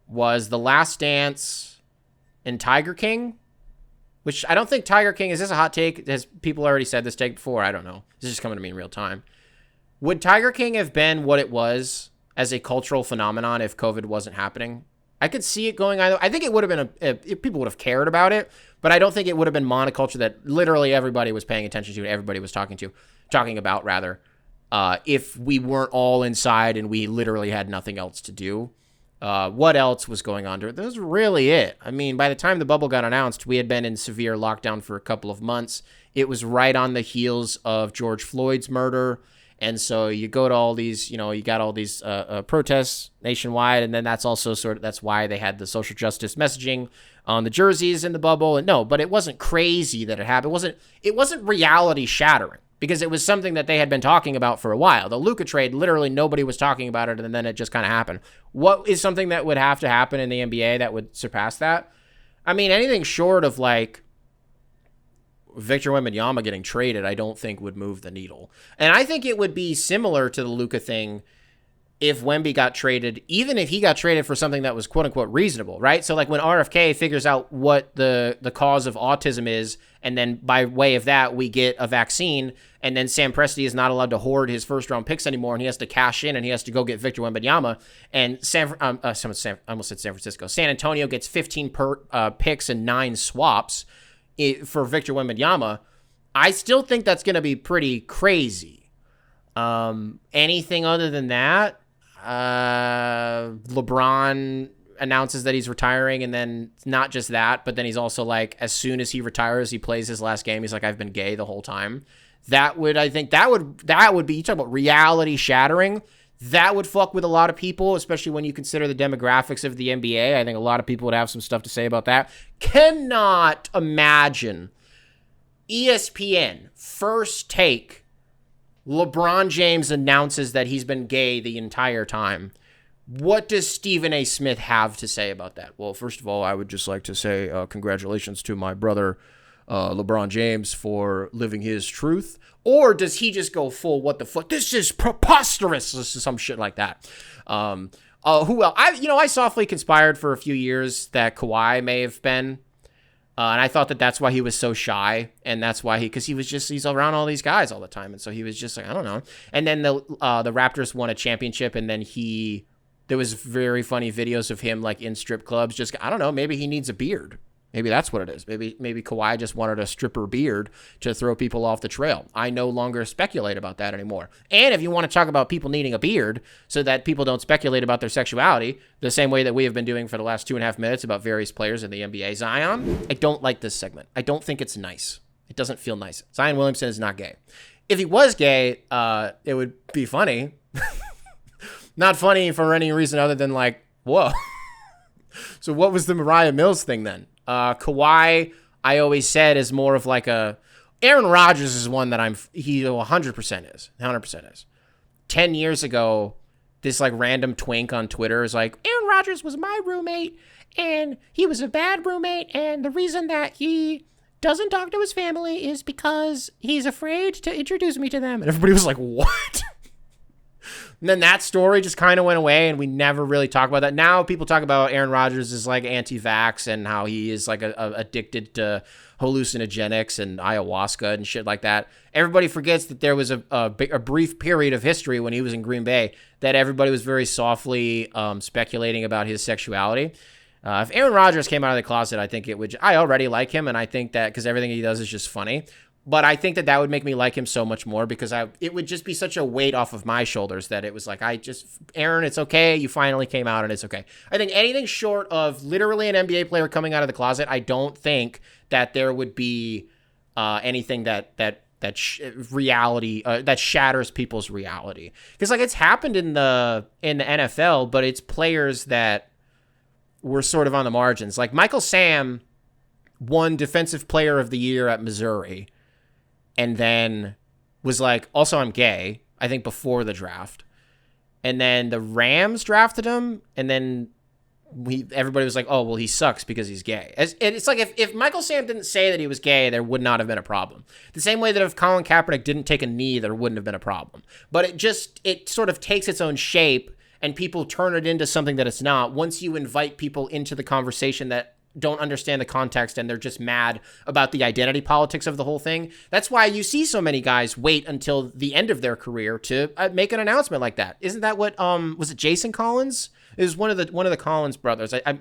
was The Last Dance and Tiger King. Which I don't think Tiger King, is this a hot take? Has people already said this take before? I don't know. This is just coming to me in real time. Would Tiger King have been what it was as a cultural phenomenon if COVID wasn't happening? I could see it going either. I think it would have been, people would have cared about it, but I don't think it would have been monoculture that literally everybody was paying attention to and everybody was talking about rather, if we weren't all inside and we literally had nothing else to do. What else was going on? That was really it. I mean, by the time the bubble got announced, we had been in severe lockdown for a couple of months. It was right on the heels of George Floyd's murder. And so you go to all these, you got all these protests nationwide. And then that's also that's why they had the social justice messaging on the jerseys in the bubble. And no, but it wasn't crazy that it happened. It wasn't reality shattering, because it was something that they had been talking about for a while. The Luka trade, literally nobody was talking about it, and then it just kind of happened. What is something that would have to happen in the NBA that would surpass that? I mean, anything short of, like, Victor Wembanyama getting traded, I don't think would move the needle. And I think it would be similar to the Luka thing if Wemby got traded, even if he got traded for something that was quote-unquote reasonable, right? So, like, when RFK figures out what the cause of autism is, and then by way of that, we get a vaccine, and then Sam Presti is not allowed to hoard his first-round picks anymore, and he has to cash in, and he has to go get Victor Wembanyama, and I almost said San Francisco. San Antonio gets 15 picks and 9 swaps for Victor Wembanyama. I still think that's going to be pretty crazy. Anything other than that, LeBron announces that he's retiring, and then not just that, but then he's also like, as soon as he retires, he plays his last game. He's like, I've been gay the whole time. That would be, you talk about reality shattering. That would fuck with a lot of people, especially when you consider the demographics of the NBA. I think a lot of people would have some stuff to say about that. Cannot imagine ESPN, first take, LeBron James announces that he's been gay the entire time. What does Stephen A. Smith have to say about that? Well, first of all, I would just like to say congratulations to my brother, LeBron James, for living his truth. Or does he just go full, what the fuck? This is preposterous. This is some shit like that. Who else? I softly conspired for a few years that Kawhi may have been. And I thought that that's why he was so shy. And that's why because he's around all these guys all the time. And so he was just like, I don't know. And then the Raptors won a championship. And then there was very funny videos of him like in strip clubs. Just, I don't know, maybe he needs a beard. Maybe that's what it is. Maybe Kawhi just wanted a stripper beard to throw people off the trail. I no longer speculate about that anymore. And if you want to talk about people needing a beard so that people don't speculate about their sexuality, the same way that we have been doing for the last 2.5 minutes about various players in the NBA, Zion, I don't like this segment. I don't think it's nice. It doesn't feel nice. Zion Williamson is not gay. If he was gay, it would be funny. Not funny for any reason other than like, whoa. So what was the Mariah Mills thing then? Kawhi, I always said, is more of like Aaron Rodgers is one that he 100% is. 100% is. 10 years ago, this like random twink on Twitter is like, Aaron Rodgers was my roommate and he was a bad roommate. And the reason that he doesn't talk to his family is because he's afraid to introduce me to them. And everybody was like, what? And then that story just kind of went away, and we never really talk about that. Now people talk about Aaron Rodgers as like anti-vax and how he is like addicted to hallucinogenics and ayahuasca and shit like that. Everybody forgets that there was a brief period of history when he was in Green Bay that everybody was very softly speculating about his sexuality. If Aaron Rodgers came out of the closet, I think it would. I already like him, and I think that because everything he does is just funny. But I think that would make me like him so much more because it would just be such a weight off of my shoulders that it was like, Aaron, it's okay. You finally came out and it's okay. I think anything short of literally an NBA player coming out of the closet, I don't think that there would be anything that reality that shatters people's reality. Because like it's happened in the NFL, but it's players that were sort of on the margins. Like Michael Sam won Defensive Player of the Year at Missouri. And then was like, also, I'm gay, I think before the draft. And then the Rams drafted him. And then everybody was like, oh, well, he sucks because he's gay. It's like if Michael Sam didn't say that he was gay, there would not have been a problem. The same way that if Colin Kaepernick didn't take a knee, there wouldn't have been a problem. But it sort of takes its own shape and people turn it into something that it's not once you invite people into the conversation that don't understand the context and they're just mad about the identity politics of the whole thing. That's why you see so many guys wait until the end of their career to make an announcement like that. Isn't that what was it Jason Collins? It was one of the Collins brothers. I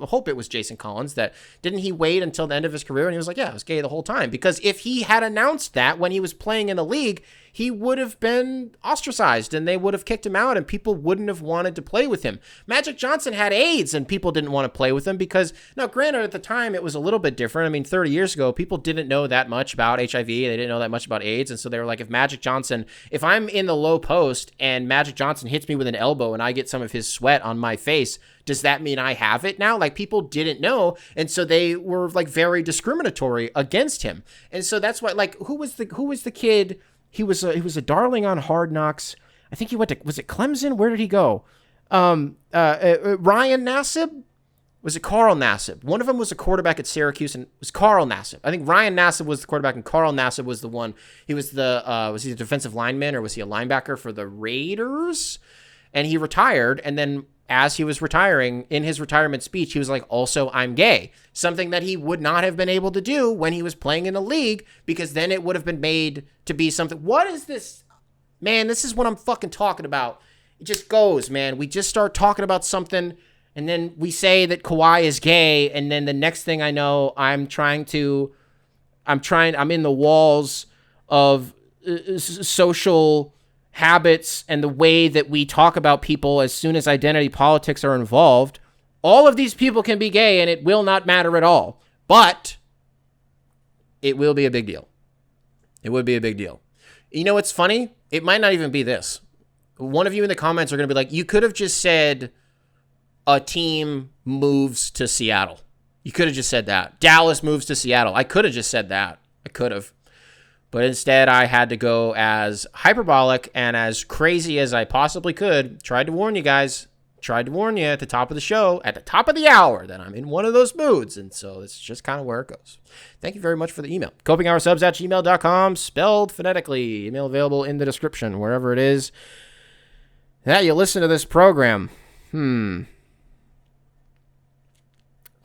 hope it was Jason Collins that didn't he wait until the end of his career and he was like, yeah, I was gay the whole time. Because if he had announced that when he was playing in the league, he would have been ostracized and they would have kicked him out and people wouldn't have wanted to play with him. Magic Johnson had AIDS and people didn't want to play with him because, now granted at the time it was a little bit different. I mean, 30 years ago, people didn't know that much about HIV. They didn't know that much about AIDS. And so they were like, if I'm in the low post and Magic Johnson hits me with an elbow and I get some of his sweat on my face, does that mean I have it now? Like people didn't know. And so they were like very discriminatory against him. And so that's why, like, who was the kid? He was a darling on Hard Knocks. I think he went to, was it Clemson? Where did he go? Ryan Nassib? Was it Carl Nassib? One of them was a quarterback at Syracuse and it was Carl Nassib. I think Ryan Nassib was the quarterback and Carl Nassib was the one. He was was he a defensive lineman or was he a linebacker for the Raiders? And he retired. And then as he was retiring, in his retirement speech, he was like, also, I'm gay. Something that he would not have been able to do when he was playing in the league because then it would have been made to be something. What is this? Man, this is what I'm fucking talking about. It just goes, man. We just start talking about something and then we say that Kawhi is gay. And then the next thing I know, I'm in the walls of social habits and the way that we talk about people as soon as identity politics are involved. All of these people can be gay and it will not matter at all. But it will be a big deal. It would be a big deal. You know what's funny? It might not even be this. One of you in the comments are going to be like, you could have just said a team moves to Seattle. You could have just said that. Dallas moves to Seattle. I could have just said that. I could have. But instead, I had to go as hyperbolic and as crazy as I possibly could. Tried to warn you guys. Tried to warn you at the top of the show, at the top of the hour, that I'm in one of those moods. And so it's just kind of where it goes. Thank you very much for the email. copinghoursubs@gmail.com, spelled phonetically. Email available in the description, wherever it is that you listen to this program.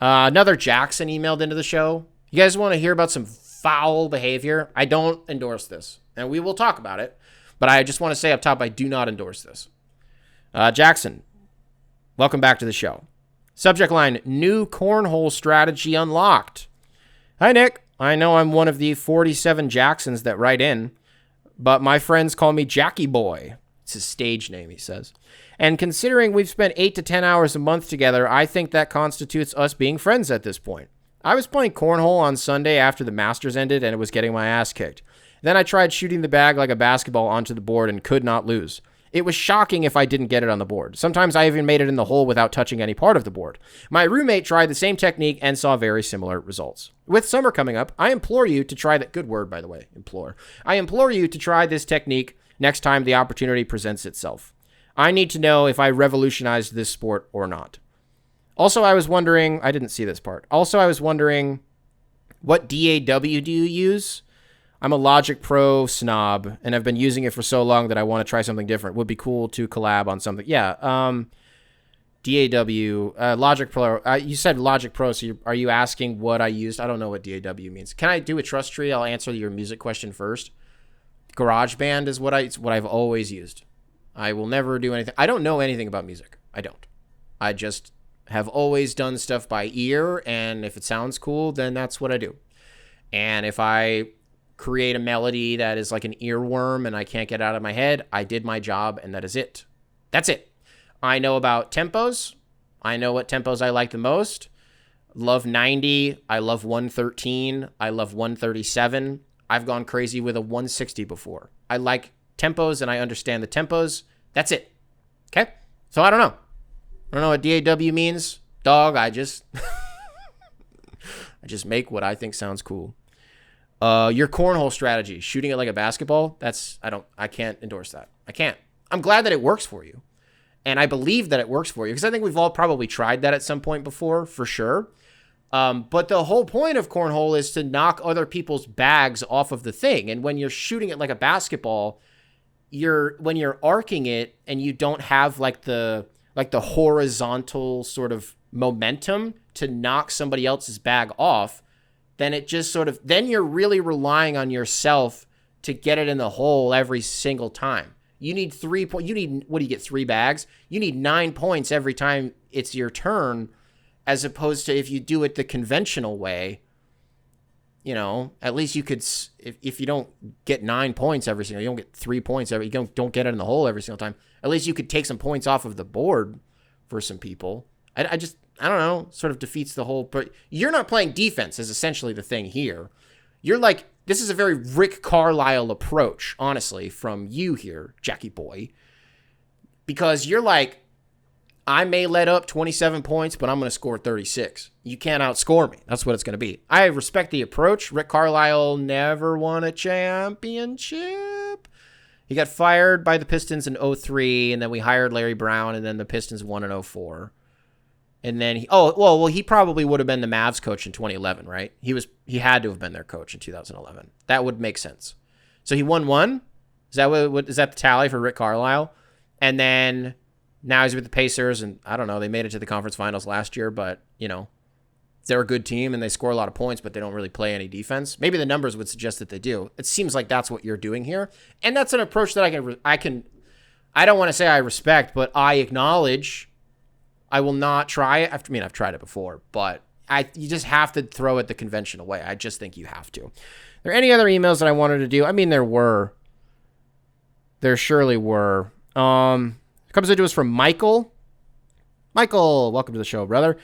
Another Jackson emailed into the show. You guys want to hear about some foul behavior? I don't endorse this, and we will talk about it, but I just want to say up top, I do not endorse this. Jackson, welcome back to the show. Subject line, new cornhole strategy unlocked. Hi, Nick. I know I'm one of the 47 Jacksons that write in, but my friends call me Jackie Boy. It's his stage name, he says. And considering we've spent 8 to 10 hours a month together, I think that constitutes us being friends at this point. I was playing cornhole on Sunday after the Masters ended, and it was getting my ass kicked. Then I tried shooting the bag like a basketball onto the board and could not lose. It was shocking if I didn't get it on the board. Sometimes I even made it in the hole without touching any part of the board. My roommate tried the same technique and saw very similar results. With summer coming up, I implore you to try that. Good word, by the way, implore. I implore you to try this technique next time the opportunity presents itself. I need to know if I revolutionized this sport or not. Also, I was wondering, I didn't see this part. Also, I was wondering, what DAW do you use? I'm a Logic Pro snob, and I've been using it for so long that I want to try something different. Would be cool to collab on something. Yeah, DAW, Logic Pro. You said Logic Pro, so are you asking what I used? I don't know what DAW means. Can I do a trust tree? I'll answer your music question first. GarageBand is what I've always used. I will never do anything. I don't know anything about music. I don't. I just have always done stuff by ear, and if it sounds cool, then that's what I do. And if I create a melody that is like an earworm and I can't get out of my head, I did my job, and that is it. That's it. I know about tempos. I know what tempos I like the most. Love 90. I love 113. I love 137. I've gone crazy with a 160 before. I like tempos, and I understand the tempos. That's it. Okay? So I don't know. I don't know what DAW means. Dog, I just I just make what I think sounds cool. Your cornhole strategy, shooting it like a basketball, I can't endorse that. I can't. I'm glad that it works for you. And I believe that it works for you, because I think we've all probably tried that at some point before, for sure. But the whole point of cornhole is to knock other people's bags off of the thing. And when you're shooting it like a basketball, when you're arcing it and you don't have like the horizontal sort of momentum to knock somebody else's bag off, then it just then you're really relying on yourself to get it in the hole every single time. You need 3 points. You need, what do you get, 3 bags? You need 9 points every time it's your turn, as opposed to if you do it the conventional way, at least you could, if you don't get 9 points every single, you don't get 3 points you don't get it in the hole every single time, at least you could take some points off of the board for some people. I don't know, sort of defeats the whole, but you're not playing defense is essentially the thing here. You're like, this is a very Rick Carlisle approach, honestly, from you here, Jackie Boy, because you're like, I may let up 27 points, but I'm going to score 36. You can't outscore me. That's what it's going to be. I respect the approach. Rick Carlisle never won a championship. He got fired by the Pistons in 2003, and then we hired Larry Brown, and then the Pistons won in 2004. And then he probably would have been the Mavs coach in 2011, right? He had to have been their coach in 2011. That would make sense. So he won one. Is that the tally for Rick Carlisle? And then now he's with the Pacers, and I don't know, they made it to the conference finals last year, but they're a good team and they score a lot of points, but they don't really play any defense. Maybe the numbers would suggest that they do. It seems like that's what you're doing here. And that's an approach that I don't want to say I respect, but I acknowledge. I will not try it. I've tried it before, but you just have to throw it the conventional way. I just think you have to. Are there any other emails that I wanted to do? I mean, there surely were. Comes into us from Michael. Michael, welcome to the show, brother.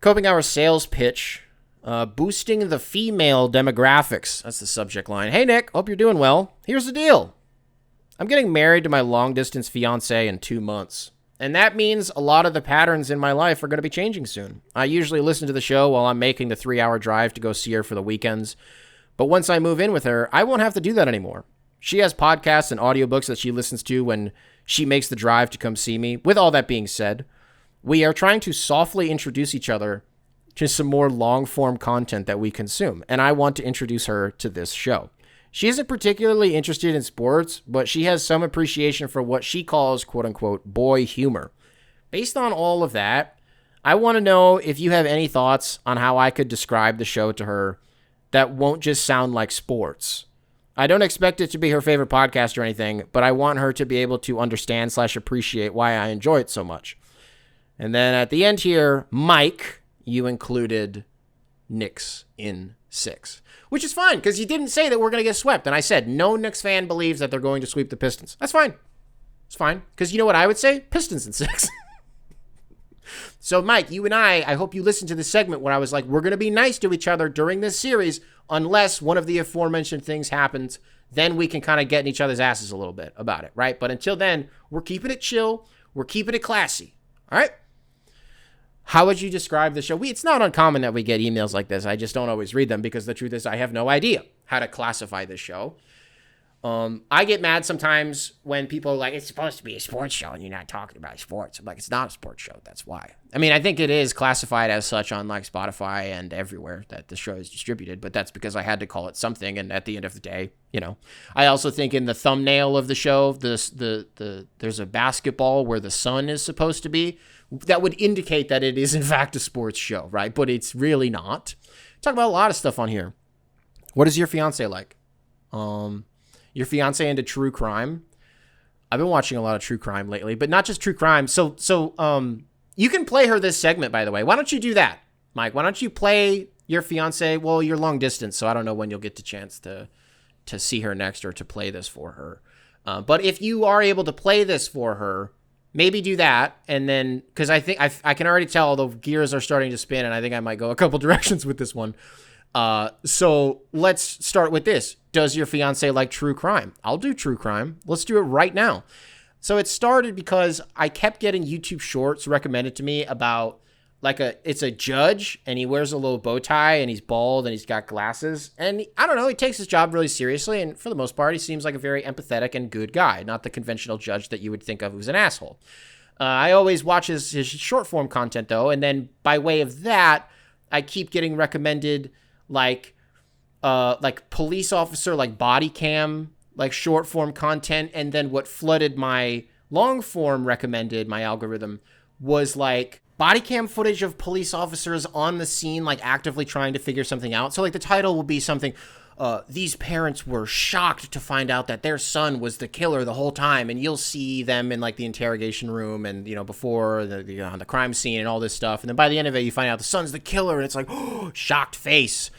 Coping our sales pitch. Boosting the female demographics. That's the subject line. Hey, Nick. Hope you're doing well. Here's the deal. I'm getting married to my long-distance fiancé in 2 months. And that means a lot of the patterns in my life are going to be changing soon. I usually listen to the show while I'm making the 3-hour drive to go see her for the weekends. But once I move in with her, I won't have to do that anymore. She has podcasts and audiobooks that she listens to when she makes the drive to come see me. With all that being said, we are trying to softly introduce each other to some more long-form content that we consume, and I want to introduce her to this show. She isn't particularly interested in sports, but she has some appreciation for what she calls, quote-unquote, boy humor. Based on all of that, I want to know if you have any thoughts on how I could describe the show to her that won't just sound like sports. I don't expect it to be her favorite podcast or anything, but I want her to be able to understand/appreciate why I enjoy it so much. And then at the end here, Mike, you included Knicks in 6. Which is fine, because you didn't say that we're going to get swept. And I said, no Knicks fan believes that they're going to sweep the Pistons. That's fine. It's fine. Because you know what I would say? Pistons in 6. So, Mike, you and I hope you listened to the segment where I was like, we're going to be nice to each other during this series unless one of the aforementioned things happens. Then we can kind of get in each other's asses a little bit about it, right? But until then, we're keeping it chill. We're keeping it classy. All right? How would you describe the show? It's not uncommon that we get emails like this. I just don't always read them because the truth is I have no idea how to classify this show. I get mad sometimes when people are like, it's supposed to be a sports show and you're not talking about sports. I'm like, it's not a sports show. That's why. I mean, I think it is classified as such on like Spotify and everywhere that the show is distributed, but that's because I had to call it something. And at the end of the day, you know, I also think in the thumbnail of the show, there's a basketball where the sun is supposed to be. That would indicate that it is in fact a sports show, right? But it's really not. Talk about a lot of stuff on here. What is your fiance like? Your fiance into true crime? I've been watching a lot of true crime lately, but not just true crime. So you can play her this segment, by the way. Why don't you do that, Mike? Why don't you play your fiance? Well, you're long distance, so I don't know when you'll get the chance to see her next or to play this for her. But if you are able to play this for her, maybe do that, and then, because I think I can already tell the gears are starting to spin, and I think I might go a couple directions with this one. So let's start with this. Does your fiance like true crime? I'll do true crime. Let's do it right now. So it started because I kept getting YouTube shorts recommended to me about it's a judge and he wears a little bow tie and he's bald and he's got glasses. And I don't know, he takes his job really seriously. And for the most part, he seems like a very empathetic and good guy, not the conventional judge that you would think of who's an asshole. I always watch his short form content though. And then by way of that, I keep getting recommended like police officer, like body cam, like short form content. And then what flooded my long form recommended, my algorithm, was like body cam footage of police officers on the scene, like actively trying to figure something out. So like the title will be something, these parents were shocked to find out that their son was the killer the whole time. And you'll see them in like the interrogation room and, you know, before the crime scene and all this stuff. And then by the end of it, you find out the son's the killer and it's like, oh, shocked face.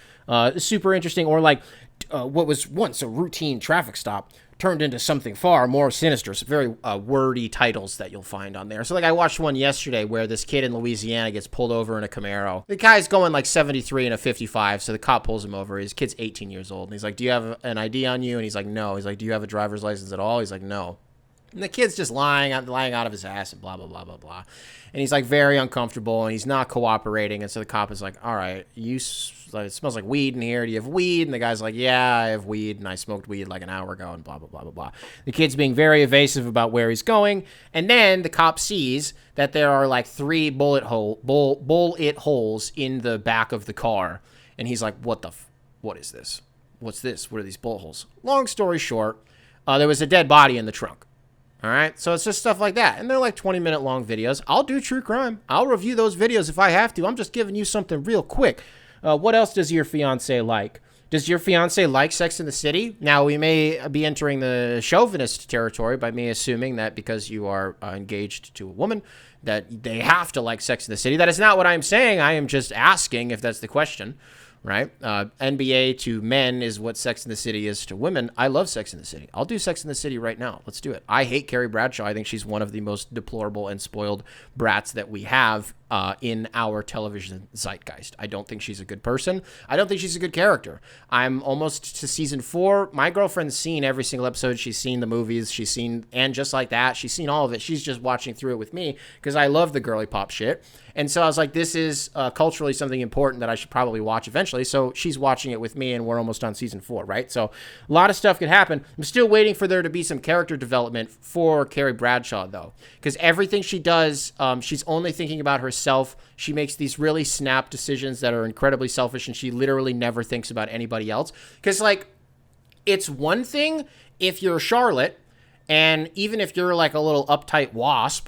Super interesting. Or like what was once a routine traffic stop turned into something far more sinister. Some very wordy titles that you'll find on there. So like I watched one yesterday where this kid in Louisiana gets pulled over in a Camaro. The guy's going like 73 and a 55, so the cop pulls him over. His kid's 18 years old. And he's like, do you have an ID on you? And he's like, no. He's like, do you have a driver's license at all? He's like, no. And the kid's just lying out of his ass and blah, blah, blah, blah, blah. And he's like very uncomfortable and he's not cooperating. And so the cop is like, all right, it smells like weed in here. Do you have weed? And the guy's like, yeah, I have weed. And I smoked weed like an hour ago and blah, blah, blah, blah, blah. The kid's being very evasive about where he's going. And then the cop sees that there are like 3 bullet holes in the back of the car. And he's like, what is this? What's this? What are these bullet holes? Long story short, there was a dead body in the trunk. All right, so it's just stuff like that. And they're like 20-minute long videos. I'll do true crime. I'll review those videos if I have to. I'm just giving you something real quick. What else does your fiance like? Does your fiance like Sex in the City? Now, we may be entering the chauvinist territory by me assuming that because you are engaged to a woman, that they have to like Sex in the City. That is not what I'm saying. I am just asking if that's the question. Right? NBA to men is what Sex in the City is to women. I love Sex in the City. I'll do Sex in the City right now. Let's do it. I hate Carrie Bradshaw. I think she's one of the most deplorable and spoiled brats that we have in our television zeitgeist. I don't think she's a good person. I don't think she's a good character. I'm almost to season 4. My girlfriend's seen every single episode. She's seen the movies. She's seen, and just like that, she's seen all of it. She's just watching through it with me because I love the girly pop shit. And so I was like, this is culturally something important that I should probably watch eventually. So she's watching it with me, and we're almost on season 4, right? So a lot of stuff could happen. I'm still waiting for there to be some character development for Carrie Bradshaw, though, because everything she does, she's only thinking about herself. She makes these really snap decisions that are incredibly selfish, and she literally never thinks about anybody else. Because, like, it's one thing if you're Charlotte, and even if you're like a little uptight wasp,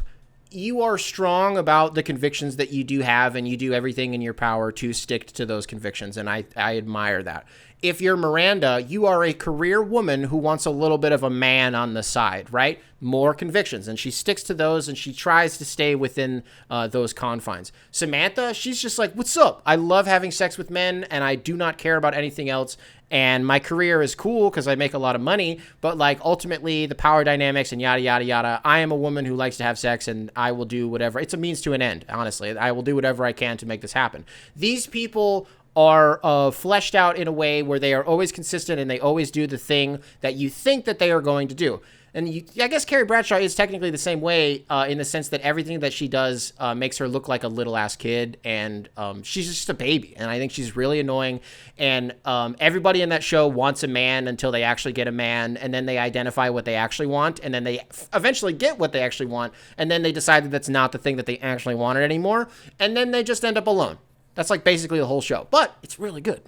you are strong about the convictions that you do have, and you do everything in your power to stick to those convictions, and I admire that. If you're Miranda, you are a career woman who wants a little bit of a man on the side, right? More convictions, and she sticks to those, and she tries to stay within those confines. Samantha, she's just like, what's up? I love having sex with men, and I do not care about anything else, and my career is cool because I make a lot of money, but like ultimately the power dynamics and yada, yada, yada. I am a woman who likes to have sex, and I will do whatever. It's a means to an end, honestly. I will do whatever I can to make this happen. These people are fleshed out in a way where they are always consistent, and they always do the thing that you think that they are going to do. And I guess Carrie Bradshaw is technically the same way in the sense that everything that she does makes her look like a little-ass kid, and she's just a baby, and I think she's really annoying, and everybody in that show wants a man until they actually get a man, and then they identify what they actually want, and then they eventually get what they actually want, and then they decide that that's not the thing that they actually wanted anymore, and then they just end up alone. That's like basically the whole show, but it's really good.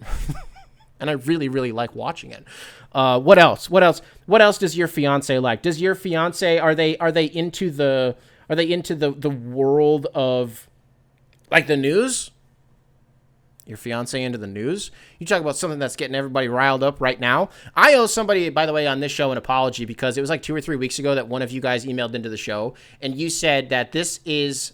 And I really, really like watching it. What else? What else does your fiance like? Does your fiance, are they into the world of like the news? Your fiance into the news? You talk about something that's getting everybody riled up right now. I owe somebody, by the way, on this show an apology, because it was like 2 or 3 weeks ago that one of you guys emailed into the show, and you said that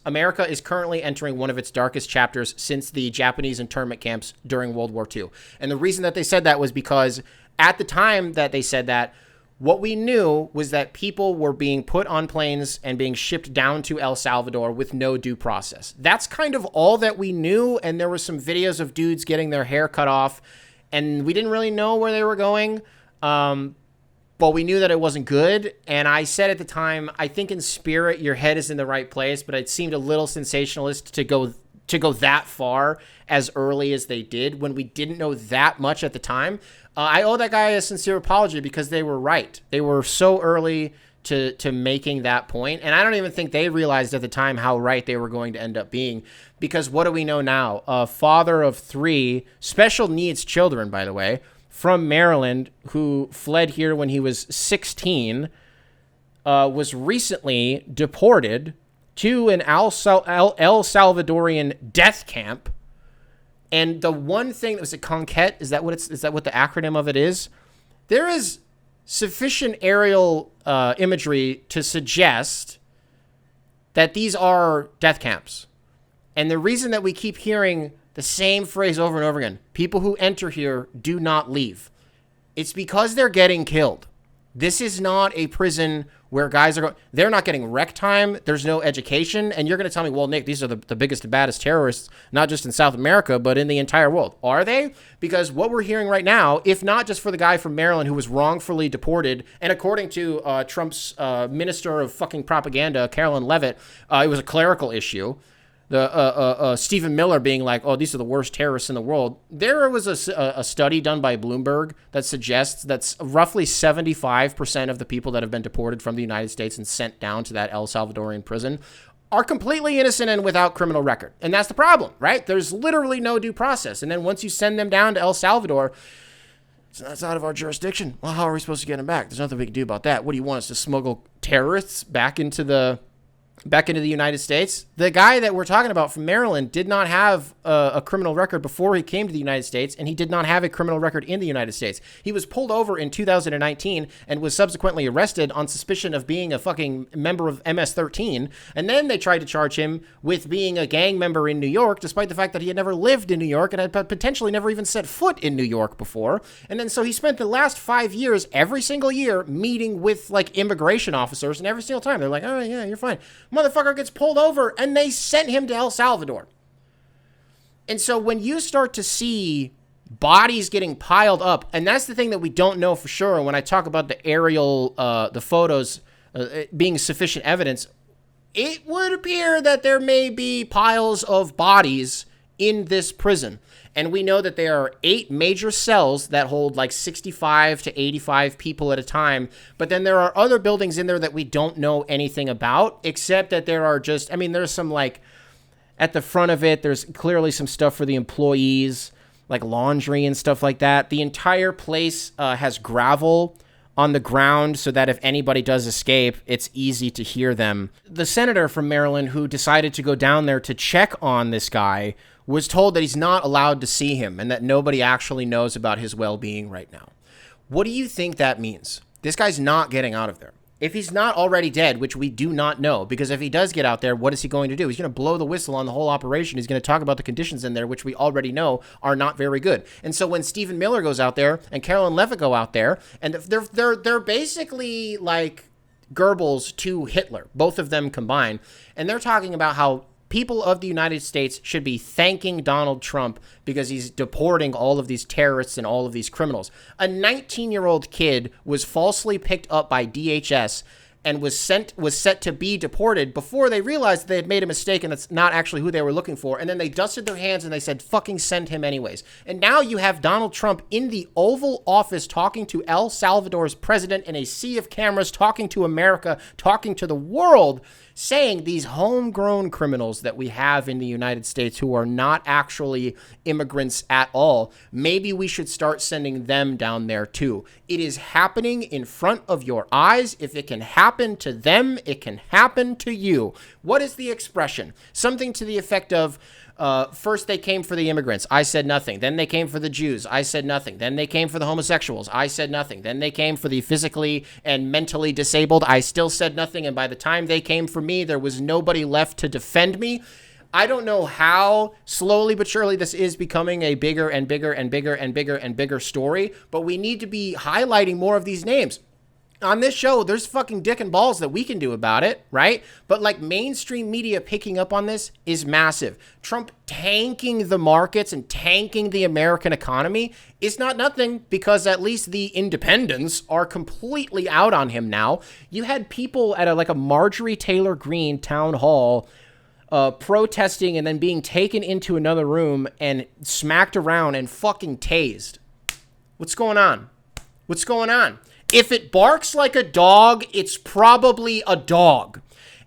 America is currently entering one of its darkest chapters since the Japanese internment camps during World War II. And the reason that they said that was because at the time that they said that, what we knew was that people were being put on planes and being shipped down to El Salvador with no due process. That's kind of all that we knew, and there were some videos of dudes getting their hair cut off, and we didn't really know where they were going, but we knew that it wasn't good, and I said at the time, I think in spirit your head is in the right place, but it seemed a little sensationalist to go that far as early as they did when we didn't know that much at the time. I owe that guy a sincere apology because they were right. They were so early to making that point, and I don't even think they realized at the time how right they were going to end up being, because what do we know now? A father of 3 special needs children, by the way, from Maryland, who fled here when he was 16, was recently deported to an El Salvadorian death camp. And the one thing that was a conquête, is that what the acronym of it is? There is sufficient aerial imagery to suggest that these are death camps. And the reason that we keep hearing the same phrase over and over again, people who enter here do not leave, it's because they're getting killed. This is not a prison where guys are going, they're not getting rec time, there's no education, and you're going to tell me, well, Nick, these are the biggest and baddest terrorists, not just in South America, but in the entire world. Are they? Because what we're hearing right now, if not just for the guy from Maryland who was wrongfully deported, and according to Trump's minister of fucking propaganda, Carolyn Leavitt, it was a clerical issue. The Stephen Miller being like, oh, these are the worst terrorists in the world. There was a study done by Bloomberg that suggests that roughly 75% of the people that have been deported from the United States and sent down to that El Salvadorian prison are completely innocent and without criminal record. And that's the problem, right? There's literally no due process. And then once you send them down to El Salvador, that's out of our jurisdiction. Well, how are we supposed to get them back? There's nothing we can do about that. What do you want us to smuggle terrorists back into the United States? The guy that we're talking about from Maryland did not have a criminal record before he came to the United States, and he did not have a criminal record in the United States. He was pulled over in 2019 and was subsequently arrested on suspicion of being a fucking member of MS-13, and then they tried to charge him with being a gang member in New York, despite the fact that he had never lived in New York and had potentially never even set foot in New York before. And then so he spent the last 5 years, every single year, meeting with like immigration officers, and every single time they're like, oh yeah, you're fine. Motherfucker gets pulled over, and they sent him to El Salvador. And so when you start to see bodies getting piled up, and that's the thing that we don't know for sure, when I talk about the aerial, the photos being sufficient evidence, it would appear that there may be piles of bodies in this prison. And we know that there are 8 major cells that hold like 65 to 85 people at a time. But then there are other buildings in there that we don't know anything about, except that there are just, I mean, there's some like, at the front of it, there's clearly some stuff for the employees, like laundry and stuff like that. The entire place has gravel on the ground so that if anybody does escape, it's easy to hear them. The senator from Maryland who decided to go down there to check on this guy was told that he's not allowed to see him and that nobody actually knows about his well-being right now. What do you think that means? This guy's not getting out of there. If he's not already dead, which we do not know, because if he does get out there, what is he going to do? He's going to blow the whistle on the whole operation. He's going to talk about the conditions in there, which we already know are not very good. And so when Stephen Miller goes out there and Carolyn Levitt go out there, and they're basically like Goebbels to Hitler, both of them combined, and they're talking about how people of the United States should be thanking Donald Trump because he's deporting all of these terrorists and all of these criminals. A 19-year-old kid was falsely picked up by DHS and was set to be deported before they realized they had made a mistake and that's not actually who they were looking for. And then they dusted their hands and they said, fucking send him anyways. And now you have Donald Trump in the Oval Office talking to El Salvador's president in a sea of cameras, talking to America, talking to the world, saying these homegrown criminals that we have in the United States who are not actually immigrants at all, maybe we should start sending them down there too. It is happening in front of your eyes. If it can happen to them, it can happen to you. What is the expression? Something to the effect of, first they came for the immigrants. I said nothing. Then they came for the Jews. I said nothing. Then they came for the homosexuals. I said nothing. Then they came for the physically and mentally disabled. I still said nothing. And by the time they came for me, there was nobody left to defend me. I don't know how slowly but surely this is becoming a bigger and bigger and bigger and bigger and bigger story, but we need to be highlighting more of these names. On this show, there's fucking dick and balls that we can do about it, right? But like mainstream media picking up on this is massive. Trump tanking the markets and tanking the American economy is not nothing because at least the independents are completely out on him now. You had people at a Marjorie Taylor Greene town hall protesting and then being taken into another room and smacked around and fucking tased. What's going on? What's going on? If it barks like a dog, it's probably a dog.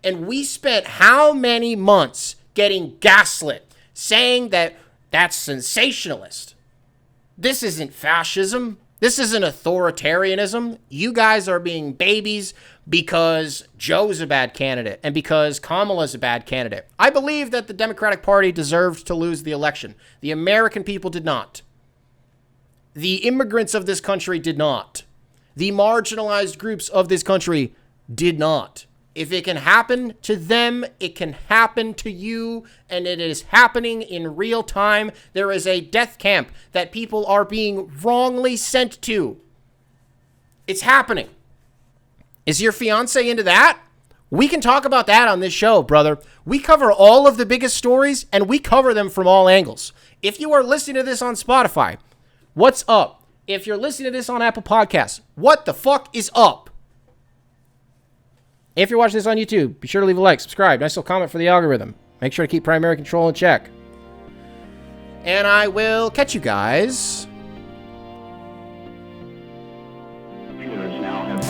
And we spent how many months getting gaslit, saying that that's sensationalist. This isn't fascism. This isn't authoritarianism. You guys are being babies because Joe's a bad candidate and because Kamala's a bad candidate. I believe that the Democratic Party deserved to lose the election. The American people did not. The immigrants of this country did not. The marginalized groups of this country did not. If it can happen to them, it can happen to you, and it is happening in real time. There is a death camp that people are being wrongly sent to. It's happening. Is your fiancé into that? We can talk about that on this show, brother. We cover all of the biggest stories, and we cover them from all angles. If you are listening to this on Spotify, what's up? If you're listening to this on Apple Podcasts, what the fuck is up? If you're watching this on YouTube, be sure to leave a like, subscribe, nice little comment for the algorithm. Make sure to keep primary control in check. And I will catch you guys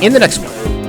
in the next one.